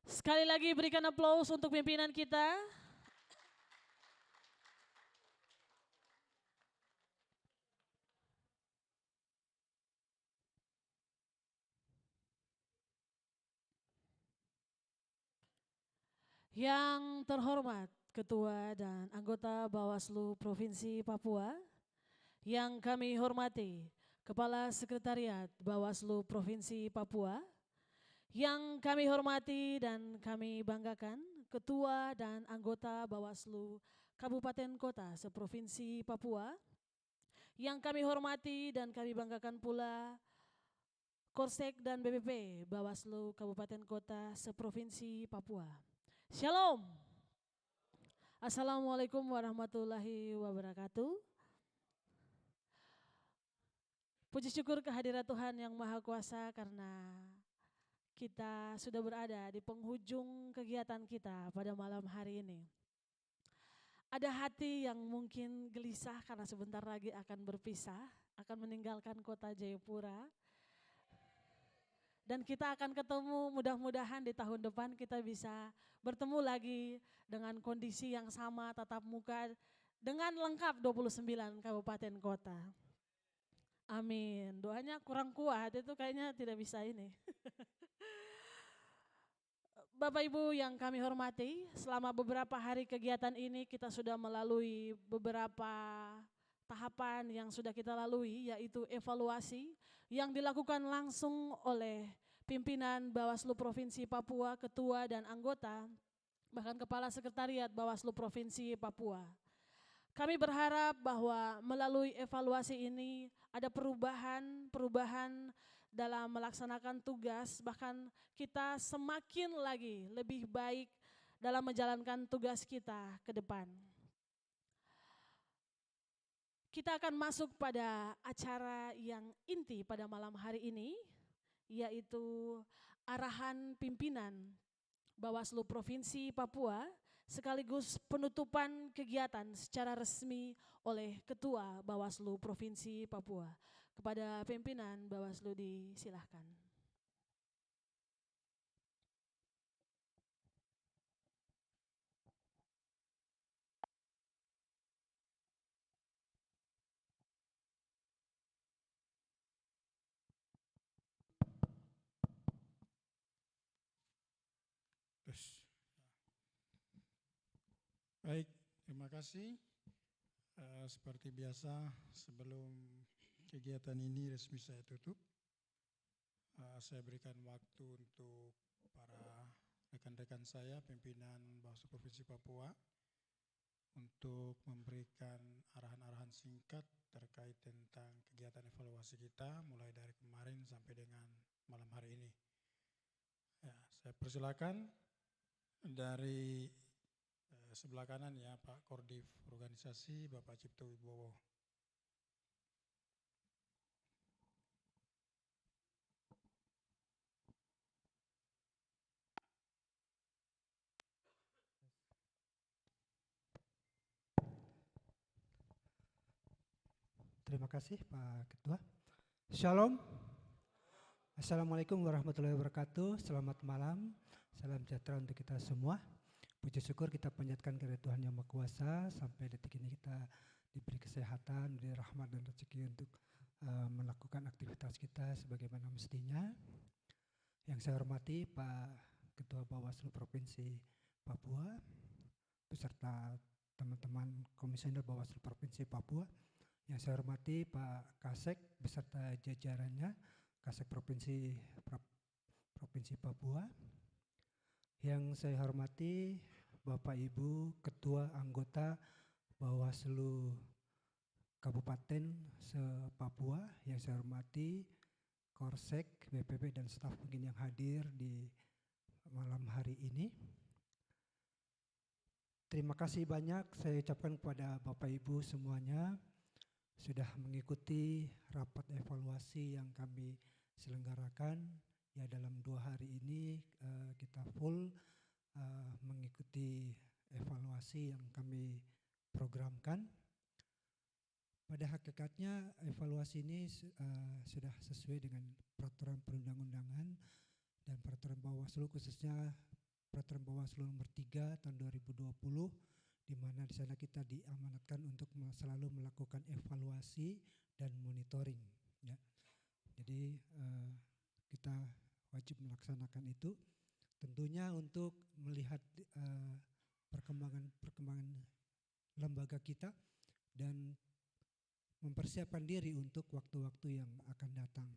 Sekali lagi berikan aplaus untuk pimpinan kita. Yang terhormat Ketua dan anggota Bawaslu Provinsi Papua, yang kami hormati Kepala Sekretariat Bawaslu Provinsi Papua, yang kami hormati dan kami banggakan Ketua dan anggota Bawaslu Kabupaten Kota seprovinsi Papua, yang kami hormati dan kami banggakan pula Korsek dan BPP Bawaslu Kabupaten Kota seprovinsi Papua. Shalom. Assalamualaikum warahmatullahi wabarakatuh. Puji syukur kehadirat Tuhan yang Maha Kuasa karena kita sudah berada di penghujung kegiatan kita pada malam hari ini. Ada hati yang mungkin gelisah karena sebentar lagi akan berpisah, akan meninggalkan kota Jayapura. Dan kita akan ketemu, mudah-mudahan di tahun depan kita bisa bertemu lagi dengan kondisi yang sama, tatap muka dengan lengkap 29 kabupaten kota. Amin. Doanya kurang kuat, itu kayaknya tidak bisa ini. Bapak Ibu yang kami hormati, selama beberapa hari kegiatan ini kita sudah melalui beberapa tahapan yang sudah kita lalui, yaitu evaluasi yang dilakukan langsung oleh pimpinan Bawaslu Provinsi Papua, ketua dan anggota, bahkan Kepala Sekretariat Bawaslu Provinsi Papua. Kami berharap bahwa melalui evaluasi ini ada perubahan dalam melaksanakan tugas, bahkan kita semakin lagi lebih baik dalam menjalankan tugas kita ke depan. Kita akan masuk pada acara yang inti pada malam hari ini, yaitu arahan pimpinan Bawaslu Provinsi Papua sekaligus penutupan kegiatan secara resmi oleh Ketua Bawaslu Provinsi Papua. Kepada pimpinan Bawaslu disilahkan. Baik, terima kasih. Seperti biasa, sebelum kegiatan ini resmi saya tutup, saya berikan waktu untuk para rekan-rekan saya, pimpinan Bawaslu Provinsi Papua, untuk memberikan arahan-arahan singkat terkait tentang kegiatan evaluasi kita, mulai dari kemarin sampai dengan malam hari ini. Ya, saya persilakan dari sebelah kanan ya Pak Kordiv Organisasi Bapak Cipto Wibowo. Terima kasih Pak Ketua. Shalom. Assalamualaikum warahmatullahi wabarakatuh. Selamat malam. Salam sejahtera untuk kita semua. Puji syukur kita panjatkan kepada Tuhan Yang Maha Kuasa sampai detik ini kita diberi kesehatan, diberi rahmat dan rezeki untuk melakukan aktivitas kita sebagaimana mestinya. Yang saya hormati Pak Ketua Bawaslu Provinsi Papua beserta teman-teman Komisioner Bawaslu Provinsi Papua. Yang saya hormati Pak Kasek beserta jajarannya, Kasek Provinsi Papua. Yang saya hormati Bapak Ibu Ketua Anggota Bawaslu Kabupaten se-Papua. Yang saya hormati Korsek, BPP dan staf mungkin yang hadir di malam hari ini. Terima kasih banyak saya ucapkan kepada Bapak Ibu semuanya sudah mengikuti rapat evaluasi yang kami selenggarakan. Ya dalam 2 hari ini kita full mengikuti evaluasi yang kami programkan. Pada hakikatnya evaluasi ini sudah sesuai dengan peraturan perundang-undangan dan peraturan Bawaslu khususnya Peraturan Bawaslu nomor 3 tahun 2020, di mana di sana kita diamanatkan untuk selalu melakukan evaluasi dan monitoring, ya. Jadi kita wajib melaksanakan itu, tentunya untuk melihat perkembangan lembaga kita dan mempersiapkan diri untuk waktu-waktu yang akan datang.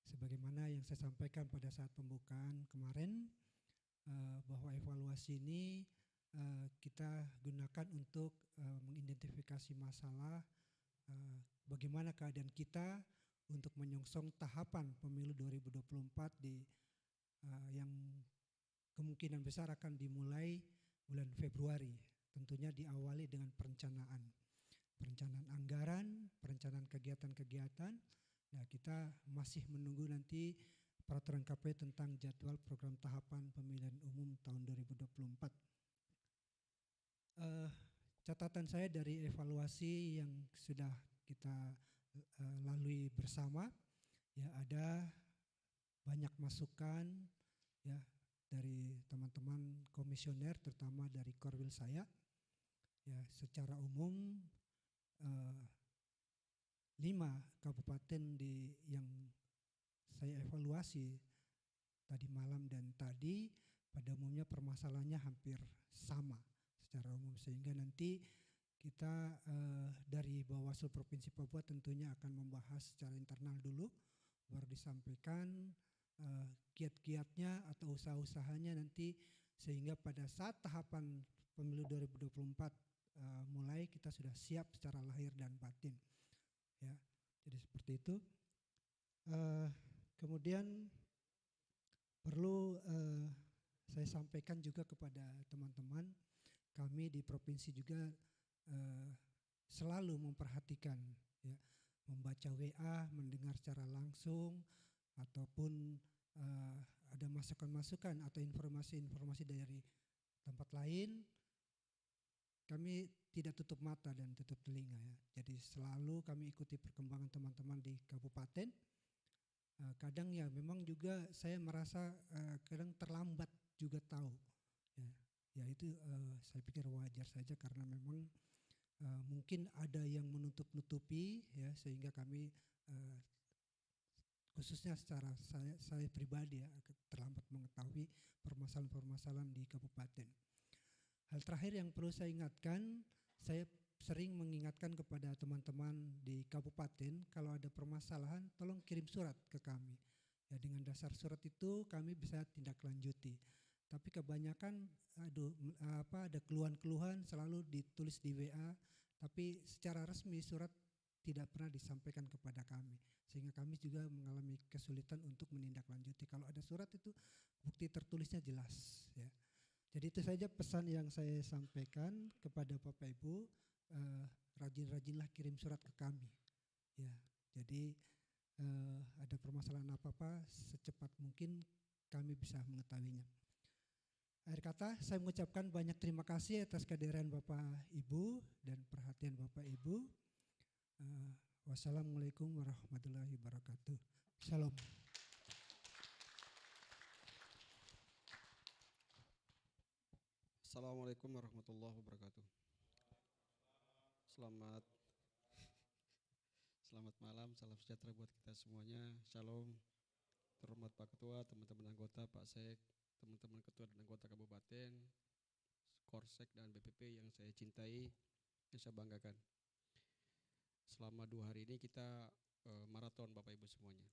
Sebagaimana yang saya sampaikan pada saat pembukaan kemarin, bahwa evaluasi ini kita gunakan untuk mengidentifikasi masalah, bagaimana keadaan kita untuk menyongsong tahapan pemilu 2024 yang kemungkinan besar akan dimulai bulan Februari. Tentunya diawali dengan perencanaan anggaran, perencanaan kegiatan-kegiatan. Nah, kita masih menunggu nanti peraturan KPU tentang jadwal program tahapan pemilihan umum tahun 2024. Catatan saya dari evaluasi yang sudah kita lalui bersama, ya, ada banyak masukan, ya, dari teman-teman komisioner, terutama dari Korwil saya. Ya, secara umum 5 kabupaten yang saya evaluasi tadi malam dan tadi pada umumnya permasalahannya hampir sama secara umum, sehingga nanti kita dari Bawaslu Provinsi Papua tentunya akan membahas secara internal dulu, baru disampaikan kiat-kiatnya atau usaha-usahanya nanti, sehingga pada saat tahapan pemilu 2024 mulai kita sudah siap secara lahir dan batin, ya. Jadi seperti itu. Kemudian perlu saya sampaikan juga kepada teman-teman, kami di provinsi juga selalu memperhatikan, ya, membaca WA, mendengar secara langsung, ataupun ada masukan-masukan atau informasi-informasi dari tempat lain. Kami tidak tutup mata dan tutup telinga, ya. Jadi selalu kami ikuti perkembangan teman-teman di kabupaten. Kadang ya memang juga saya merasa kadang terlambat juga tahu, ya. Ya itu saya pikir wajar saja, karena memang mungkin ada yang menutup-nutupi, ya, sehingga kami khususnya secara saya pribadi, ya, terlambat mengetahui permasalahan-permasalahan di kabupaten. Hal terakhir yang perlu saya ingatkan, saya sering mengingatkan kepada teman-teman di kabupaten, kalau ada permasalahan tolong kirim surat ke kami. Ya, dengan dasar surat itu kami bisa tindak lanjuti. Tapi kebanyakan ada keluhan-keluhan selalu ditulis di WA, tapi secara resmi surat tidak pernah disampaikan kepada kami, sehingga kami juga mengalami kesulitan untuk menindaklanjuti. Kalau ada surat itu bukti tertulisnya jelas, ya. Jadi itu saja pesan yang saya sampaikan kepada Bapak Ibu, rajin-rajinlah kirim surat ke kami, ya. Jadi ada permasalahan apa-apa secepat mungkin kami bisa mengetahuinya. Akhir kata saya mengucapkan banyak terima kasih atas kehadiran Bapak Ibu dan perhatian Bapak Ibu. Wassalamualaikum warahmatullahi wabarakatuh. Shalom. Assalamualaikum warahmatullahi wabarakatuh. Selamat malam, salam sejahtera buat kita semuanya. Shalom. Terhormat Pak Ketua, teman-teman anggota, Pak Sek, teman-teman ketua dan anggota kabupaten, Korsek dan BPP yang saya cintai, yang saya banggakan. Selama 2 hari ini kita maraton Bapak Ibu semuanya.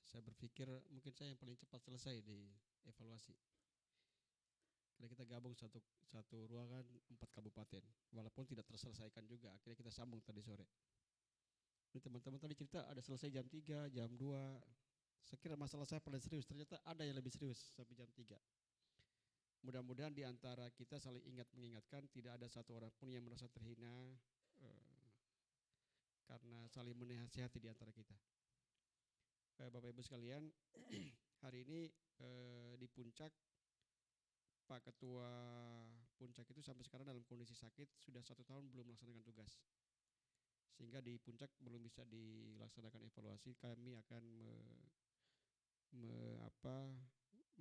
Saya berpikir mungkin saya yang paling cepat selesai di evaluasi. Karena kita gabung satu ruangan 4 kabupaten, walaupun tidak terselesaikan juga, akhirnya kita sambung tadi sore. Ini teman-teman tadi cerita ada selesai jam 3, jam 2. Saya kira masalah saya paling serius, ternyata ada yang lebih serius sampai jam 3. Mudah-mudahan di antara kita saling mengingatkan, tidak ada satu orang pun yang merasa terhina karena saling menasihati di antara kita. Bapak Ibu sekalian, hari ini di puncak, Pak Ketua Puncak itu sampai sekarang dalam kondisi sakit, sudah 1 tahun belum melaksanakan tugas. Sehingga di puncak belum bisa dilaksanakan evaluasi. Kami akan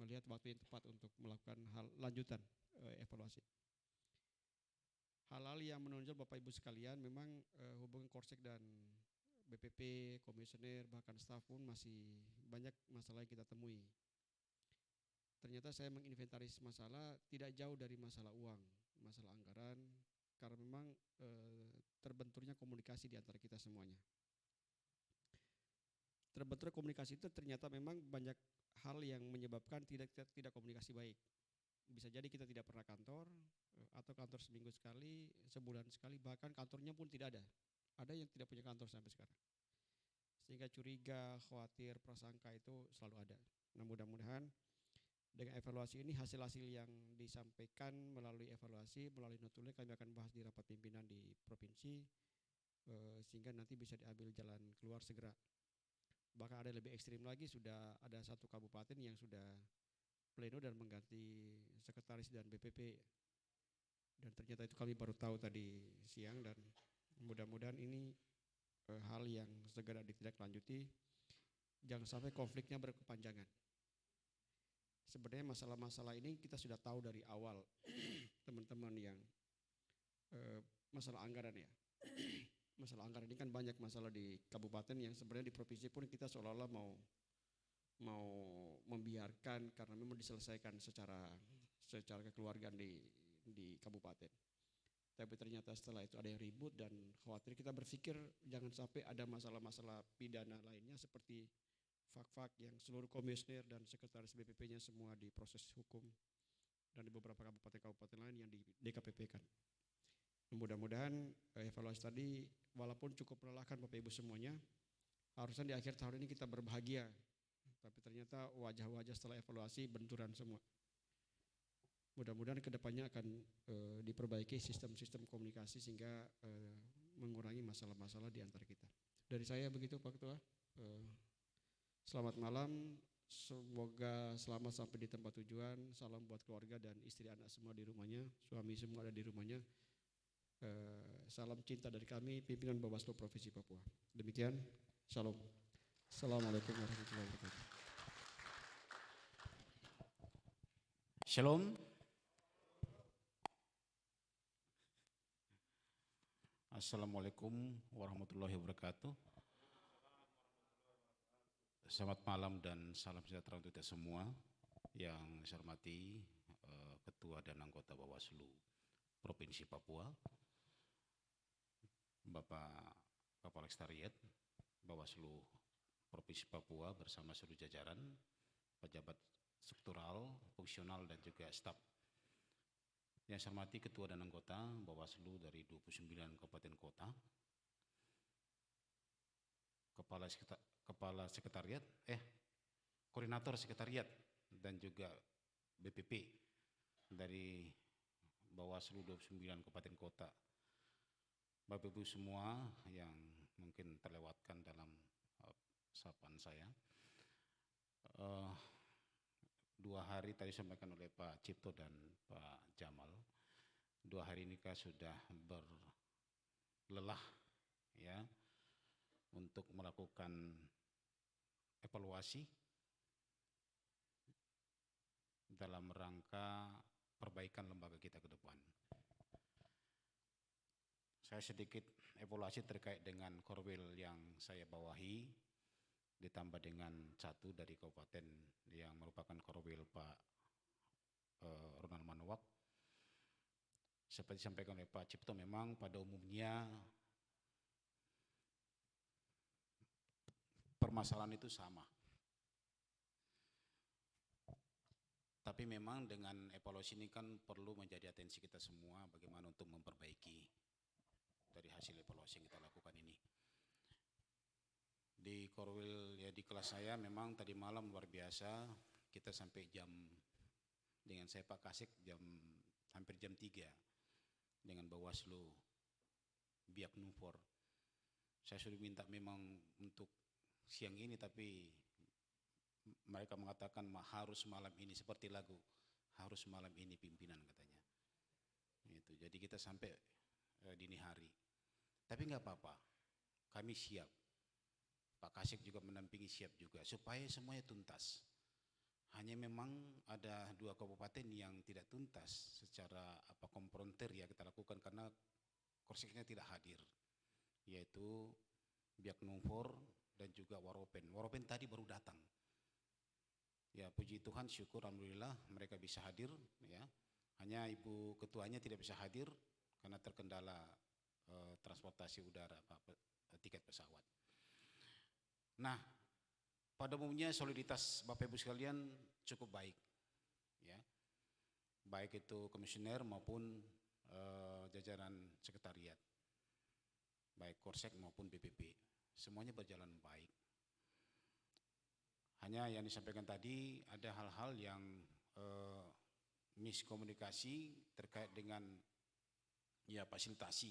melihat waktu yang tepat untuk melakukan hal lanjutan evaluasi. Hal-hal yang menonjol Bapak Ibu sekalian, memang hubungan Korsek dan BPP, komisioner, bahkan staf pun masih banyak masalah yang kita temui. Ternyata saya menginventaris masalah tidak jauh dari masalah uang, masalah anggaran, karena memang terbenturnya komunikasi di antara kita semuanya. Terbentur komunikasi itu ternyata memang banyak hal yang menyebabkan tidak komunikasi baik. Bisa jadi kita tidak pernah kantor, atau kantor seminggu sekali, sebulan sekali, bahkan kantornya pun tidak ada. Ada yang tidak punya kantor sampai sekarang. Sehingga curiga, khawatir, prasangka itu selalu ada. Nah, mudah-mudahan dengan evaluasi ini, hasil-hasil yang disampaikan melalui evaluasi, melalui notulnya kami akan bahas di rapat pimpinan di provinsi, sehingga nanti bisa diambil jalan keluar segera. Bahkan ada yang lebih ekstrim lagi, sudah ada satu kabupaten yang sudah pleno dan mengganti sekretaris dan BPP. Dan ternyata itu kami baru tahu tadi siang, dan mudah-mudahan ini hal yang segera ditindaklanjuti, jangan sampai konfliknya berkepanjangan. Sebenarnya masalah-masalah ini kita sudah tahu dari awal, teman-teman, yang masalah anggaran ya. Masalah anggaran ini kan banyak masalah di kabupaten yang sebenarnya di provinsi pun kita seolah-olah mau membiarkan karena memang diselesaikan secara kekeluargaan di kabupaten. Tapi ternyata setelah itu ada yang ribut dan khawatir, kita berpikir jangan sampai ada masalah-masalah pidana lainnya seperti fak-fak yang seluruh komisioner dan sekretaris BPP-nya semua diproses hukum, dan di beberapa kabupaten-kabupaten lain yang di DKPP kan. Mudah-mudahan evaluasi tadi walaupun cukup melelahkan Bapak Ibu semuanya, harusnya di akhir tahun ini kita berbahagia. Tapi ternyata wajah-wajah setelah evaluasi benturan semua. Mudah-mudahan kedepannya akan diperbaiki sistem-sistem komunikasi sehingga mengurangi masalah-masalah di antara kita. Dari saya begitu Pak Ketua. Selamat malam, semoga selamat sampai di tempat tujuan. Salam buat keluarga dan istri anak semua di rumahnya, suami semua ada di rumahnya. Salam cinta dari kami, pimpinan Bawaslu Provinsi Papua. Demikian, shalom. Assalamualaikum warahmatullahi wabarakatuh. Shalom. Assalamualaikum warahmatullahi wabarakatuh. Selamat malam dan salam sejahtera untuk kita semua. Yang saya hormati Ketua dan anggota Bawaslu Provinsi Papua, Bapak Kepala Sekretariat Bawaslu Provinsi Papua bersama seluruh jajaran, pejabat struktural, fungsional dan juga staf. Yang saya hormati Ketua dan anggota Bawaslu dari 29 kabupaten kota, koordinator sekretariat dan juga BPP dari Bawaslu 29 kabupaten kota. Bapak Ibu semua yang mungkin terlewatkan dalam sapaan saya. 2 hari tadi disampaikan oleh Pak Cipto dan Pak Jamal. 2 hari ini kita sudah berlelah ya untuk melakukan evaluasi dalam rangka perbaikan lembaga kita ke depan. Saya sedikit evaluasi terkait dengan Korwil yang saya bawahi, ditambah dengan 1 dari kabupaten yang merupakan Korwil Pak Ronald Manowak. Seperti disampaikan oleh Pak Cipto, memang pada umumnya permasalahan itu sama. Tapi memang dengan evaluasi ini kan perlu menjadi atensi kita semua bagaimana untuk memperbaiki dari hasil evaluasi yang kita lakukan ini. Di Korwil ya di kelas saya memang tadi malam luar biasa, kita sampai dengan saya Pak Kasik hampir jam 3 dengan Bawaslu Biak Nufor. Saya sudah minta memang untuk siang ini, tapi mereka mengatakan harus malam ini, seperti lagu, harus malam ini pimpinan katanya. Itu. Jadi kita sampai dini hari. Tapi nggak apa-apa, kami siap. Pak Kasik juga mendampingi siap juga, supaya semuanya tuntas. Hanya memang ada 2 kabupaten yang tidak tuntas secara komprontir ya kita lakukan karena korseknya tidak hadir, yaitu Biak Numfor dan juga Waropen. Waropen tadi baru datang. Ya puji Tuhan, syukur alhamdulillah mereka bisa hadir ya. Hanya Ibu Ketuanya tidak bisa hadir karena terkendala transportasi udara tiket pesawat. Nah, pada umumnya soliditas Bapak Ibu sekalian cukup baik ya. Baik itu komisioner maupun jajaran sekretariat. Baik Korsek maupun BPP. Semuanya berjalan baik. Hanya yang disampaikan tadi ada hal-hal yang miskomunikasi terkait dengan ya fasilitasi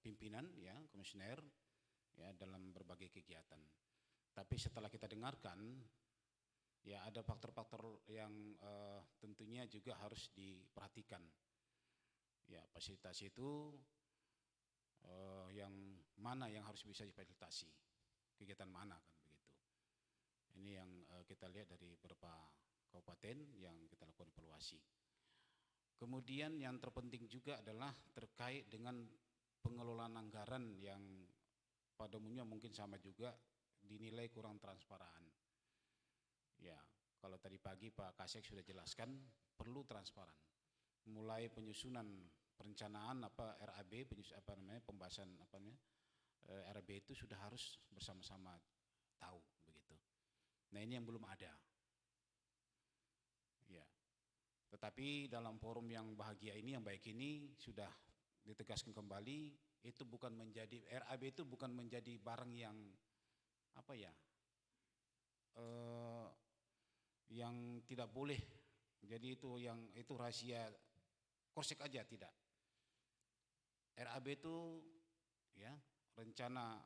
pimpinan ya komisioner ya dalam berbagai kegiatan. Tapi setelah kita dengarkan ya ada faktor-faktor yang tentunya juga harus diperhatikan. Ya fasilitasi itu yang mana yang harus bisa difasilitasi, kegiatan mana kan begitu. Ini yang kita lihat dari beberapa kabupaten yang kita lakukan evaluasi. Kemudian yang terpenting juga adalah terkait dengan pengelolaan anggaran yang pada umumnya mungkin sama juga dinilai kurang transparan. Ya, kalau tadi pagi Pak Kasek sudah jelaskan perlu transparan. Mulai penyusunan perencanaan RAB, pembahasan RAB itu sudah harus bersama-sama tahu begitu. Nah, ini yang belum ada. Ya. Tetapi dalam forum yang bahagia ini, yang baik ini sudah ditegaskan kembali, itu bukan menjadi RAB itu bukan menjadi barang yang yang tidak boleh. Jadi itu rahasia Korsek aja, tidak. RAB itu ya rencana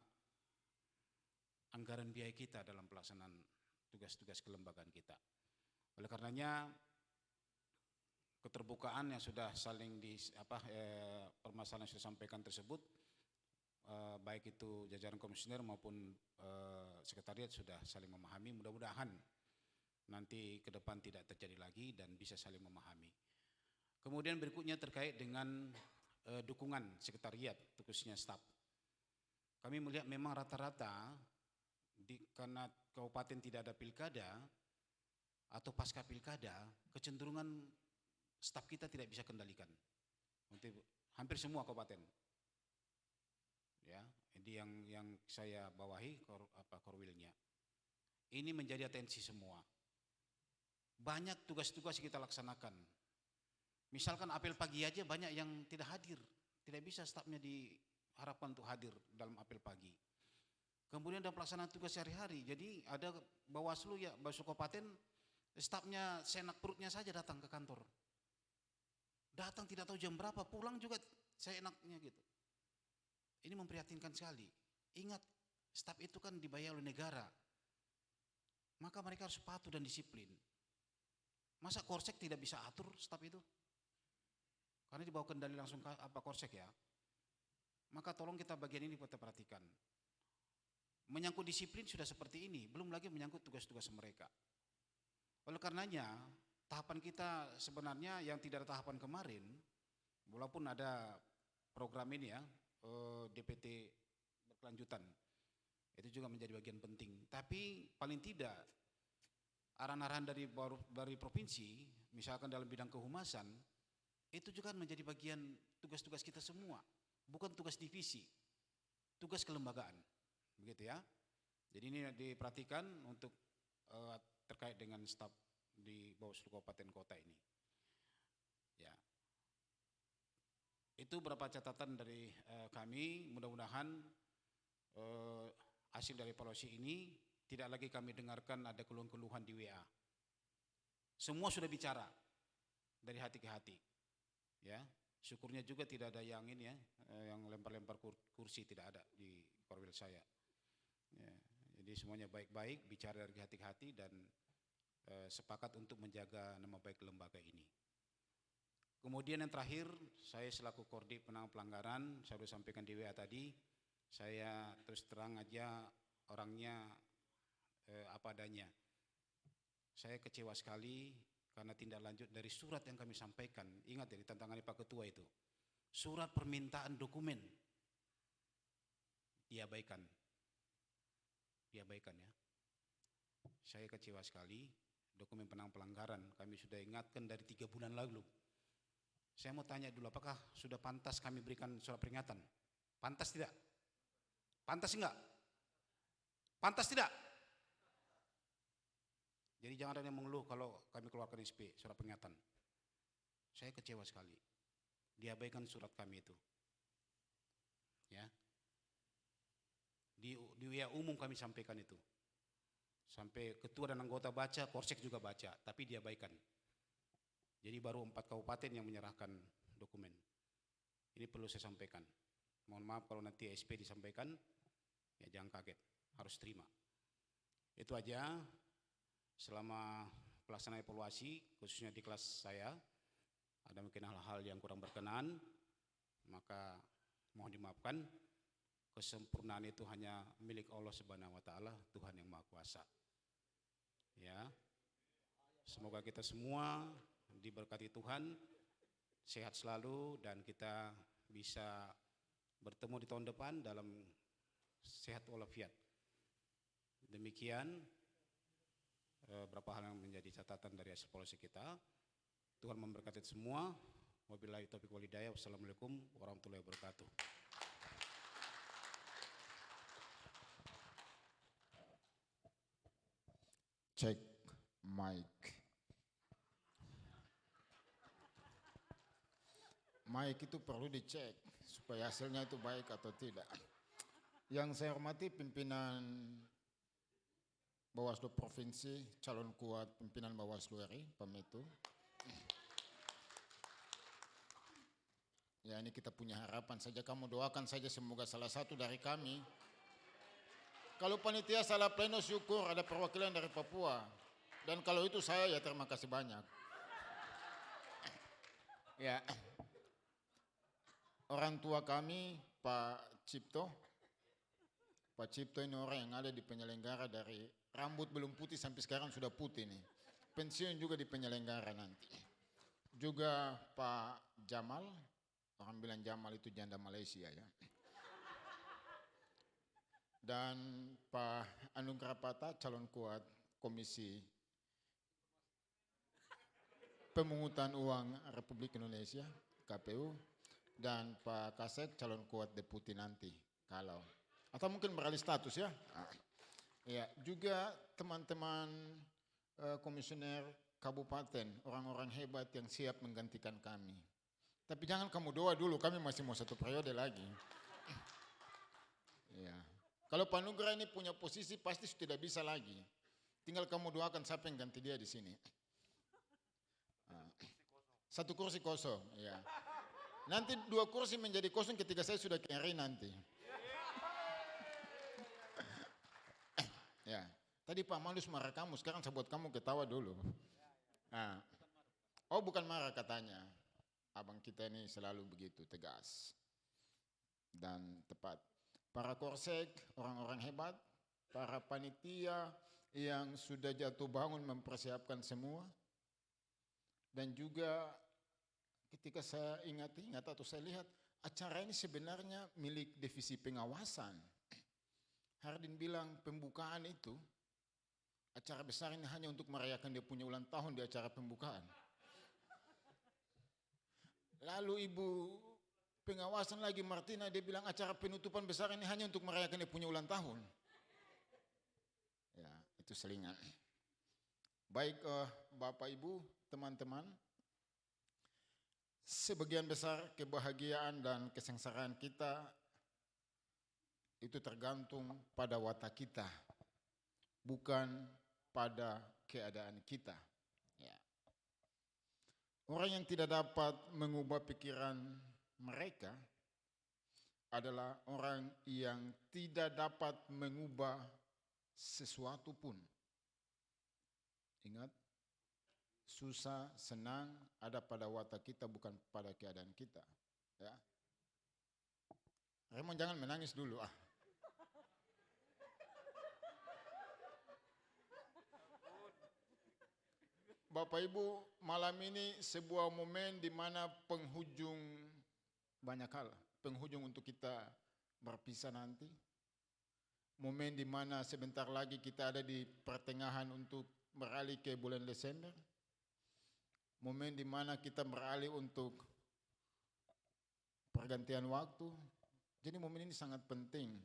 anggaran biaya kita dalam pelaksanaan tugas-tugas kelembagaan kita. Oleh karenanya keterbukaan yang sudah saling permasalahan yang sudah sampaikan tersebut, baik itu jajaran komisioner maupun sekretariat sudah saling memahami. Mudah-mudahan nanti ke depan tidak terjadi lagi dan bisa saling memahami. Kemudian berikutnya terkait dengan dukungan sekretariat, khususnya staf. Kami melihat memang rata-rata karena kabupaten tidak ada pilkada atau pasca pilkada, kecenderungan staf kita tidak bisa kendalikan. Untuk hampir semua kabupaten. Ya, ini yang saya bawahi korwilnya. Ini menjadi atensi semua. Banyak tugas-tugas kita laksanakan. Misalkan apel pagi aja banyak yang tidak hadir, tidak bisa stafnya diharapkan untuk hadir dalam apel pagi. Kemudian dalam pelaksanaan tugas sehari-hari, jadi ada Bawaslu kabupaten, stafnya senak perutnya saja datang ke kantor. Datang tidak tahu jam berapa, pulang juga seenaknya gitu. Ini memprihatinkan sekali. Ingat, staf itu kan dibayar oleh negara. Maka mereka harus patuh dan disiplin. Masa Korsek tidak bisa atur staf itu? Karena dibawa kendali langsung Korsek ya. Maka tolong kita bagian ini kita perhatikan. Menyangkut disiplin sudah seperti ini, belum lagi menyangkut tugas-tugas mereka. Oleh karenanya, tahapan kita sebenarnya yang tidak ada tahapan kemarin, walaupun ada program ini ya, DPT berkelanjutan, itu juga menjadi bagian penting. Tapi paling tidak, arahan-arahan dari provinsi, misalkan dalam bidang kehumasan, itu juga menjadi bagian tugas-tugas kita semua, bukan tugas divisi, tugas kelembagaan, begitu ya. Jadi ini diperhatikan untuk terkait dengan staf di Bawaslu Kabupaten Kota ini. Ya, itu beberapa catatan dari kami. Mudah-mudahan hasil dari evaluasi ini tidak lagi kami dengarkan ada keluhan-keluhan di WA. Semua sudah bicara dari hati ke hati. Ya, syukurnya juga tidak ada yang ini ya, yang lempar-lempar kursi, tidak ada di korwil saya. Ya, jadi semuanya baik-baik, bicara dari hati ke hati dan sepakat untuk menjaga nama baik lembaga ini. Kemudian yang terakhir, saya selaku Kordip Penanganan Pelanggaran, saya sudah sampaikan di WA tadi, saya terus terang aja orangnya apa adanya. Saya kecewa sekali karena tindak lanjut dari surat yang kami sampaikan. Ingat ya, ditantangani Pak Ketua itu. Surat permintaan dokumen diabaikan. Diabaikan ya. Saya kecewa sekali. Dokumen pelanggaran kami sudah ingatkan dari 3 bulan lalu. Saya mau tanya dulu, apakah sudah pantas kami berikan surat peringatan? Pantas tidak? Pantas enggak? Pantas tidak? Jadi jangan ada yang mengeluh kalau kami keluarkan SP, surat peringatan. Saya kecewa sekali. Diabaikan surat kami itu. Ya. Di WA umum kami sampaikan itu. Sampai ketua dan anggota baca, Korsek juga baca, tapi diabaikan. Jadi baru 4 kabupaten yang menyerahkan dokumen. Ini perlu saya sampaikan. Mohon maaf kalau nanti SP disampaikan, ya jangan kaget, harus terima. Itu aja. Selama pelaksanaan evaluasi, khususnya di kelas saya, ada mungkin hal-hal yang kurang berkenan, maka mohon dimaafkan. Kesempurnaan itu hanya milik Allah Subhanahu wa taala, Tuhan yang Maha Kuasa. Ya. Semoga kita semua diberkati Tuhan, sehat selalu dan kita bisa bertemu di tahun depan dalam sehat walafiat. Demikian beberapa hal yang menjadi catatan dari hasil evaluasi kita. Tuhan memberkati semua. Wabillahi taufiq wal hidayah. Wassalamualaikum warahmatullahi wabarakatuh. Cek mic. Mic itu perlu dicek supaya hasilnya itu baik atau tidak. Yang saya hormati pimpinan Bawaslu Provinsi, calon kuat pimpinan Bawaslu RI, Pametu. Ya ini kita punya harapan saja, kamu doakan saja semoga salah satu dari kami. Kalau panitia salah pleno syukur ada perwakilan dari Papua. Dan kalau itu saya ya terima kasih banyak. Ya. Orang tua kami Pak Cipto. Pak Cipto ini orang yang ada di penyelenggara dari rambut belum putih sampai sekarang sudah putih nih. Pensiun juga di penyelenggara nanti. Juga Pak Jamal, orang bilang Jamal itu janda Malaysia ya. Dan Pak Anung Krapata, calon kuat Komisi Pemungutan Uang Republik Indonesia, KPU. Dan Pak Kasek, calon kuat deputi nanti, kalau. Atau mungkin beralih status ya. Ya, juga teman-teman komisioner kabupaten, orang-orang hebat yang siap menggantikan kami. Tapi jangan kamu doa dulu, kami masih mau 1 periode lagi. Ya. Kalau Pak Nugra ini punya posisi pasti sudah tidak bisa lagi. Tinggal kamu doakan siapa yang ganti dia di sini. 1 kursi kosong, ya. Nanti 2 kursi menjadi kosong ketika saya sudah kering nanti. Ya, tadi Pak Malus marah kamu, sekarang saya buat kamu ketawa dulu. Nah. Oh bukan marah katanya, abang kita ini selalu begitu tegas dan tepat. Para korsek, orang-orang hebat, para panitia yang sudah jatuh bangun mempersiapkan semua. Dan juga ketika saya ingat atau saya lihat, acara ini sebenarnya milik divisi pengawasan. Hardin bilang pembukaan itu, acara besar ini hanya untuk merayakan dia punya ulang tahun di acara pembukaan. Lalu Ibu pengawasan lagi Martina, dia bilang acara penutupan besar ini hanya untuk merayakan dia punya ulang tahun. Ya, itu selingan. Baik Bapak Ibu, teman-teman, sebagian besar kebahagiaan dan kesengsaraan kita itu tergantung pada watak kita, bukan pada keadaan kita. Ya. Orang yang tidak dapat mengubah pikiran mereka adalah orang yang tidak dapat mengubah sesuatu pun. Ingat, susah, senang ada pada watak kita bukan pada keadaan kita. Ya. Raymond jangan menangis dulu . Bapak Ibu, malam ini sebuah momen di mana penghujung banyak hal, penghujung untuk kita berpisah nanti. Momen di mana sebentar lagi kita ada di pertengahan untuk beralih ke bulan Desember. Momen di mana kita beralih untuk pergantian waktu. Jadi momen ini sangat penting.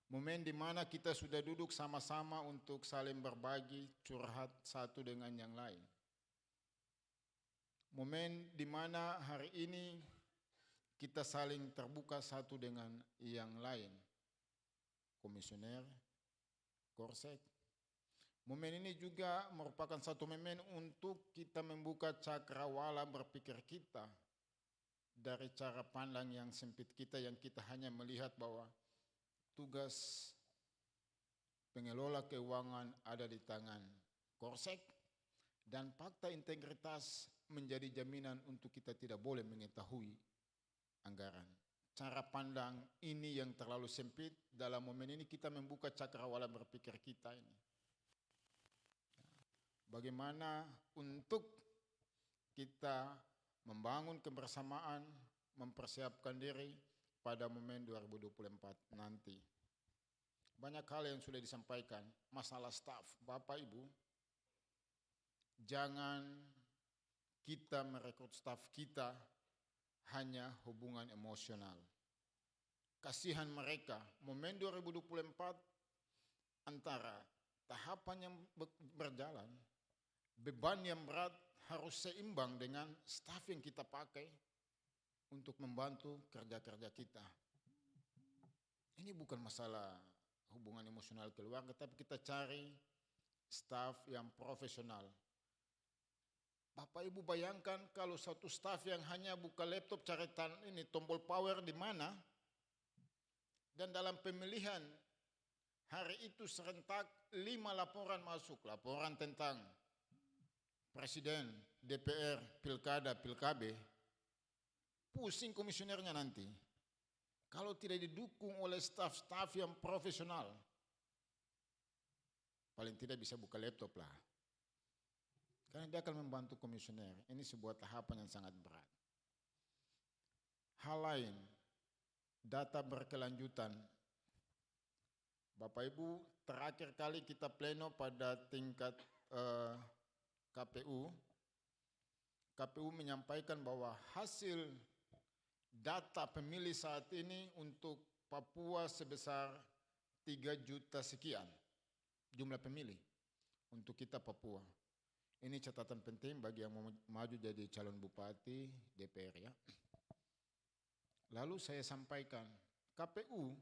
Momen di mana kita sudah duduk sama-sama untuk saling berbagi, curhat satu dengan yang lain. Momen di mana hari ini kita saling terbuka satu dengan yang lain. Komisioner, Korsek. Momen ini juga merupakan satu momen untuk kita membuka cakrawala berpikir kita dari cara pandang yang sempit kita, yang kita hanya melihat bahwa tugas pengelola keuangan ada di tangan Korsek dan fakta integritas menjadi jaminan untuk kita tidak boleh mengetahui anggaran. Cara pandang ini yang terlalu sempit, dalam momen ini kita membuka cakrawala berpikir kita ini. Bagaimana untuk kita membangun kebersamaan, mempersiapkan diri pada momen 2024 nanti. Banyak hal yang sudah disampaikan, masalah staf. Bapak Ibu, jangan kita merekrut staf kita hanya hubungan emosional. Kasihan mereka, momen 2024 antara tahapan yang berjalan, beban yang berat harus seimbang dengan staf yang kita pakai untuk membantu kerja-kerja kita. Ini bukan masalah hubungan emosional keluarga, tapi kita cari staf yang profesional. Bapak Ibu bayangkan kalau satu staf yang hanya buka laptop cari ini tombol power di mana, dan dalam pemilihan hari itu serentak 5 laporan masuk, laporan tentang Presiden, DPR, Pilkada, Pilkabe, pusing komisionernya nanti. Kalau tidak didukung oleh staf-staf yang profesional, paling tidak bisa buka laptop lah. Karena dia akan membantu komisioner. Ini sebuah tahapan yang sangat berat. Hal lain, data berkelanjutan. Bapak Ibu, terakhir kali kita pleno pada tingkat KPU. KPU menyampaikan bahwa hasil data pemilih saat ini untuk Papua sebesar 3 juta sekian jumlah pemilih untuk kita Papua. Ini catatan penting bagi yang mau maju jadi calon bupati, DPR ya. Lalu saya sampaikan, KPU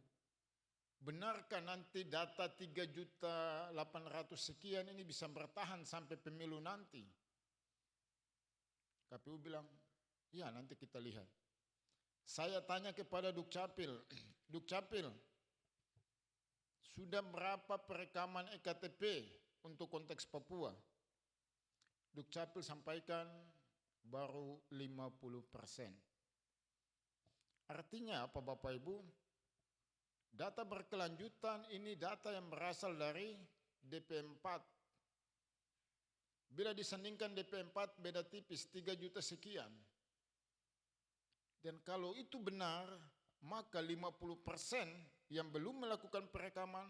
benarkah nanti data 3.800.000 sekian ini bisa bertahan sampai pemilu nanti? KPU bilang, ya nanti kita lihat. Saya tanya kepada Dukcapil, Dukcapil, sudah berapa perekaman EKTP untuk konteks Papua? Dukcapil sampaikan baru 50%. Artinya apa Bapak Ibu? Data berkelanjutan ini data yang berasal dari DP4. Bila disandingkan DP4 beda tipis 3 juta sekian. Dan kalau itu benar, maka 50% yang belum melakukan perekaman,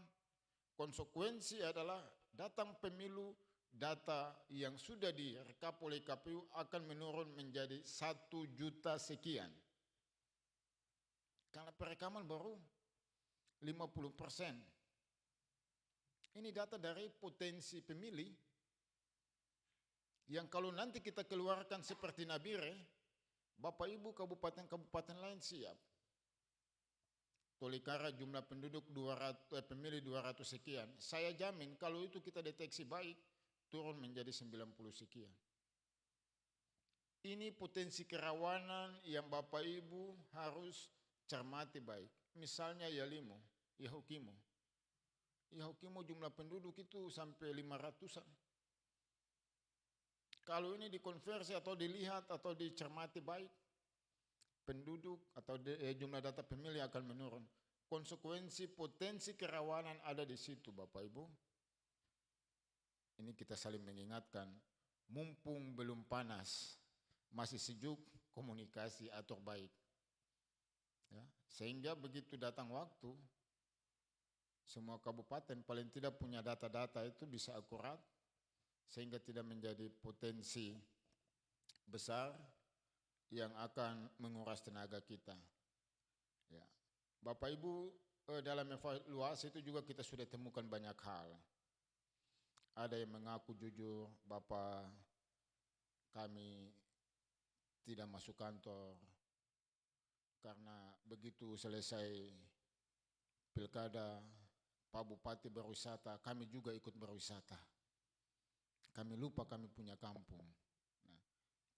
konsekuensi adalah datang pemilu, data yang sudah direkap oleh KPU akan menurun menjadi 1 juta sekian. Karena perekaman baru 50%. Ini data dari potensi pemilih yang kalau nanti kita keluarkan seperti Nabire, Bapak Ibu kabupaten-kabupaten lain siap. Tolikara jumlah penduduk pemilih 200 sekian. Saya jamin kalau itu kita deteksi baik, turun menjadi 90 sekian. Ini potensi kerawanan yang Bapak Ibu harus cermati baik. Misalnya Yalimo, Yahukimo. Yahukimo jumlah penduduk itu sampai 500-an. Kalau ini dikonversi atau dilihat atau dicermati baik, penduduk atau jumlah data pemilih akan menurun. Konsekuensi potensi kerawanan ada di situ Bapak Ibu. Ini kita saling mengingatkan mumpung belum panas, masih sejuk, komunikasi atur baik. Ya, sehingga begitu datang waktu, semua kabupaten paling tidak punya data-data itu bisa akurat, sehingga tidak menjadi potensi besar yang akan menguras tenaga kita. Ya. Bapak Ibu, dalam evaluasi itu juga kita sudah temukan banyak hal. Ada yang mengaku jujur, Bapak kami tidak masuk kantor karena begitu selesai pilkada, Pak Bupati berwisata, kami juga ikut berwisata. Kami lupa kami punya kampung. Nah,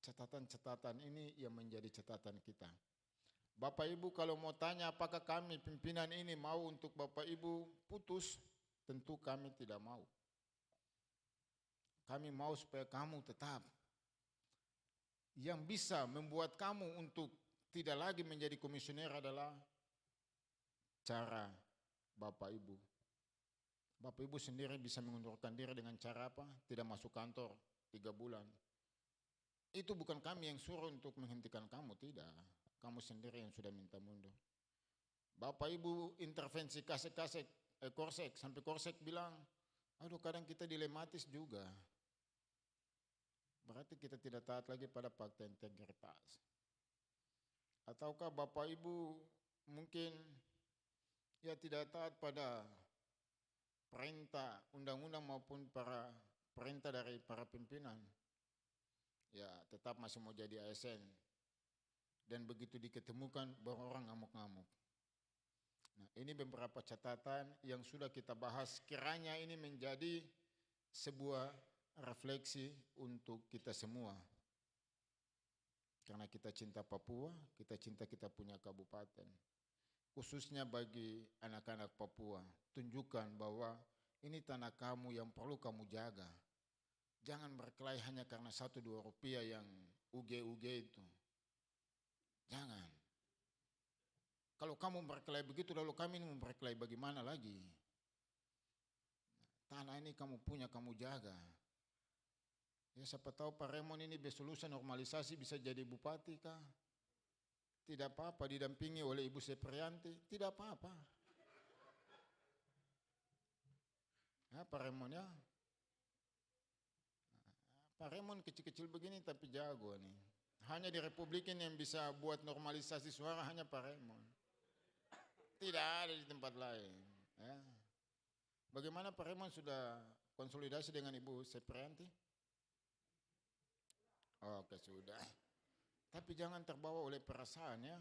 catatan-catatan ini yang menjadi catatan kita. Bapak Ibu kalau mau tanya apakah kami pimpinan ini mau untuk Bapak Ibu putus, tentu kami tidak mau. Kami mau supaya kamu tetap. Yang bisa membuat kamu untuk tidak lagi menjadi komisioner adalah cara Bapak Ibu. Bapak Ibu sendiri bisa mengundurkan diri dengan cara apa? Tidak masuk kantor 3 bulan. Itu bukan kami yang suruh untuk menghentikan kamu, tidak. Kamu sendiri yang sudah minta mundur. Bapak Ibu intervensi Korsek, sampai Korsek bilang, aduh kadang kita dilematis juga. Berarti kita tidak taat lagi pada fakta integritas. Ataukah Bapak Ibu mungkin ya tidak taat pada perintah undang-undang maupun perintah dari para pimpinan. Ya tetap masih mau jadi ASN. Dan begitu diketemukan baru orang ngamuk-ngamuk. Nah ini beberapa catatan yang sudah kita bahas, kiranya ini menjadi sebuah refleksi untuk kita semua. Karena kita cinta Papua, kita cinta kita punya kabupaten. Khususnya bagi anak-anak Papua, tunjukkan bahwa ini tanah kamu yang perlu kamu jaga. Jangan berkelahi hanya karena 1-2 rupiah yang uge-uge itu. Jangan. Kalau kamu berkelahi begitu, lalu kami ini berkelahi bagaimana lagi? Tanah ini kamu punya, kamu jaga. Ya siapa tahu Pak Raymond ini besok lusa normalisasi bisa jadi bupati kah? Tidak apa-apa, didampingi oleh Ibu Seprianti, tidak apa-apa. Ya, Pak Raymond ya. Pak Raymond kecil-kecil begini tapi jago nih. Hanya di Republik ini yang bisa buat normalisasi suara hanya Pak Raymond. Tidak ada di tempat lain. Ya. Bagaimana Pak Raymond sudah konsolidasi dengan Ibu Seprianti? Oke sudah. Tapi jangan terbawa oleh perasaan ya.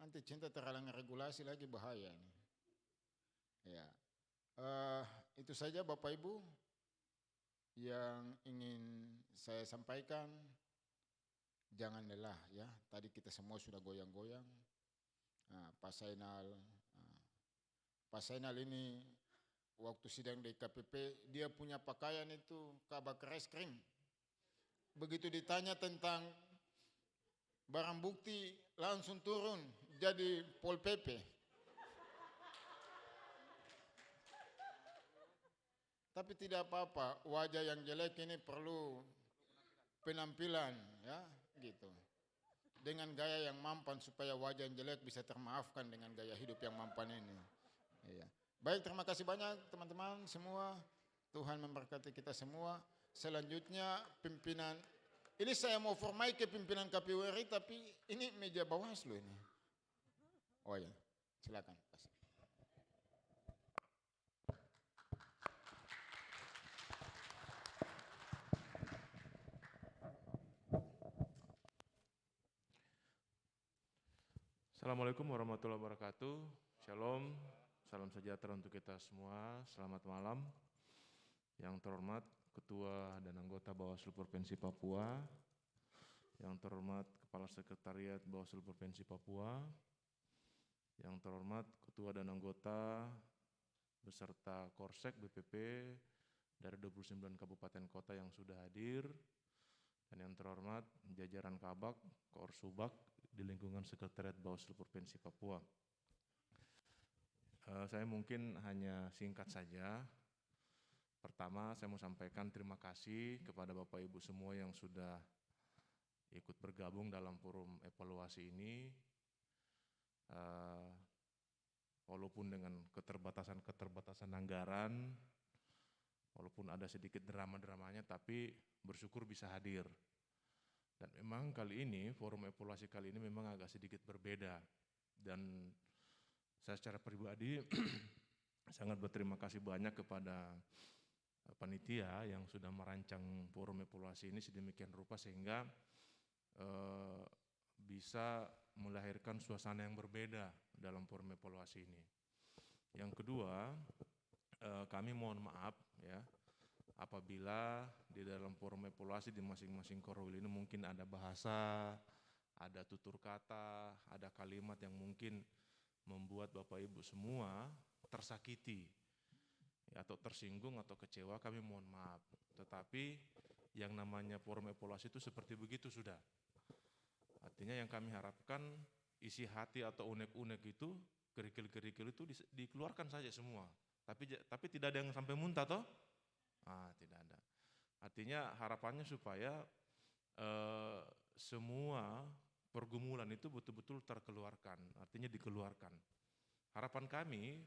Nanti cinta terhalang regulasi lagi bahaya nih. Ya. Itu saja Bapak Ibu yang ingin saya sampaikan. Jangan lelah ya. Tadi kita semua sudah goyang-goyang. Nah, Pak Sainal ini waktu sidang di KPP dia punya pakaian itu kabak es krim. Begitu ditanya tentang barang bukti langsung turun jadi Pol PP. Tapi tidak apa-apa, wajah yang jelek ini perlu penampilan ya gitu. Dengan gaya yang mampan supaya wajah yang jelek bisa termaafkan dengan gaya hidup yang mampan ini. Iya. Baik, terima kasih banyak teman-teman semua. Tuhan memberkati kita semua. Selanjutnya pimpinan, ini saya mau formai ke pimpinan KPU RI tapi ini meja Bawaslu ini. Oh ya, silakan. Assalamualaikum warahmatullahi wabarakatuh. Shalom, salam sejahtera untuk kita semua. Selamat malam. Yang terhormat Ketua dan anggota Bawaslu Provinsi Papua, yang terhormat Kepala Sekretariat Bawaslu Provinsi Papua, yang terhormat Ketua dan anggota beserta Korsek BPP dari 29 kabupaten kota yang sudah hadir, dan yang terhormat jajaran Kabak, Korsubak di lingkungan Sekretariat Bawaslu Provinsi Papua. Saya mungkin hanya singkat saja. Pertama, saya mau sampaikan terima kasih kepada Bapak Ibu semua yang sudah ikut bergabung dalam forum evaluasi ini. Walaupun dengan keterbatasan anggaran, walaupun ada sedikit drama-dramanya, tapi bersyukur bisa hadir. Dan memang kali ini, forum evaluasi kali ini memang agak sedikit berbeda. Dan saya secara pribadi sangat berterima kasih banyak kepada panitia yang sudah merancang forum evaluasi ini sedemikian rupa sehingga bisa melahirkan suasana yang berbeda dalam forum evaluasi ini. Yang kedua, kami mohon maaf ya apabila di dalam forum evaluasi di masing-masing korwil ini mungkin ada bahasa, ada tutur kata, ada kalimat yang mungkin membuat Bapak Ibu semua tersakiti ya, atau tersinggung atau kecewa, kami mohon maaf. Tetapi yang namanya forum evaluasi itu seperti begitu sudah. Artinya yang kami harapkan isi hati atau unek-unek itu, kerikil-kerikil itu dikeluarkan saja semua. Tapi tidak ada yang sampai muntah toh? Tidak ada. Artinya harapannya supaya semua pergumulan itu betul-betul terkeluarkan, artinya dikeluarkan. Harapan kami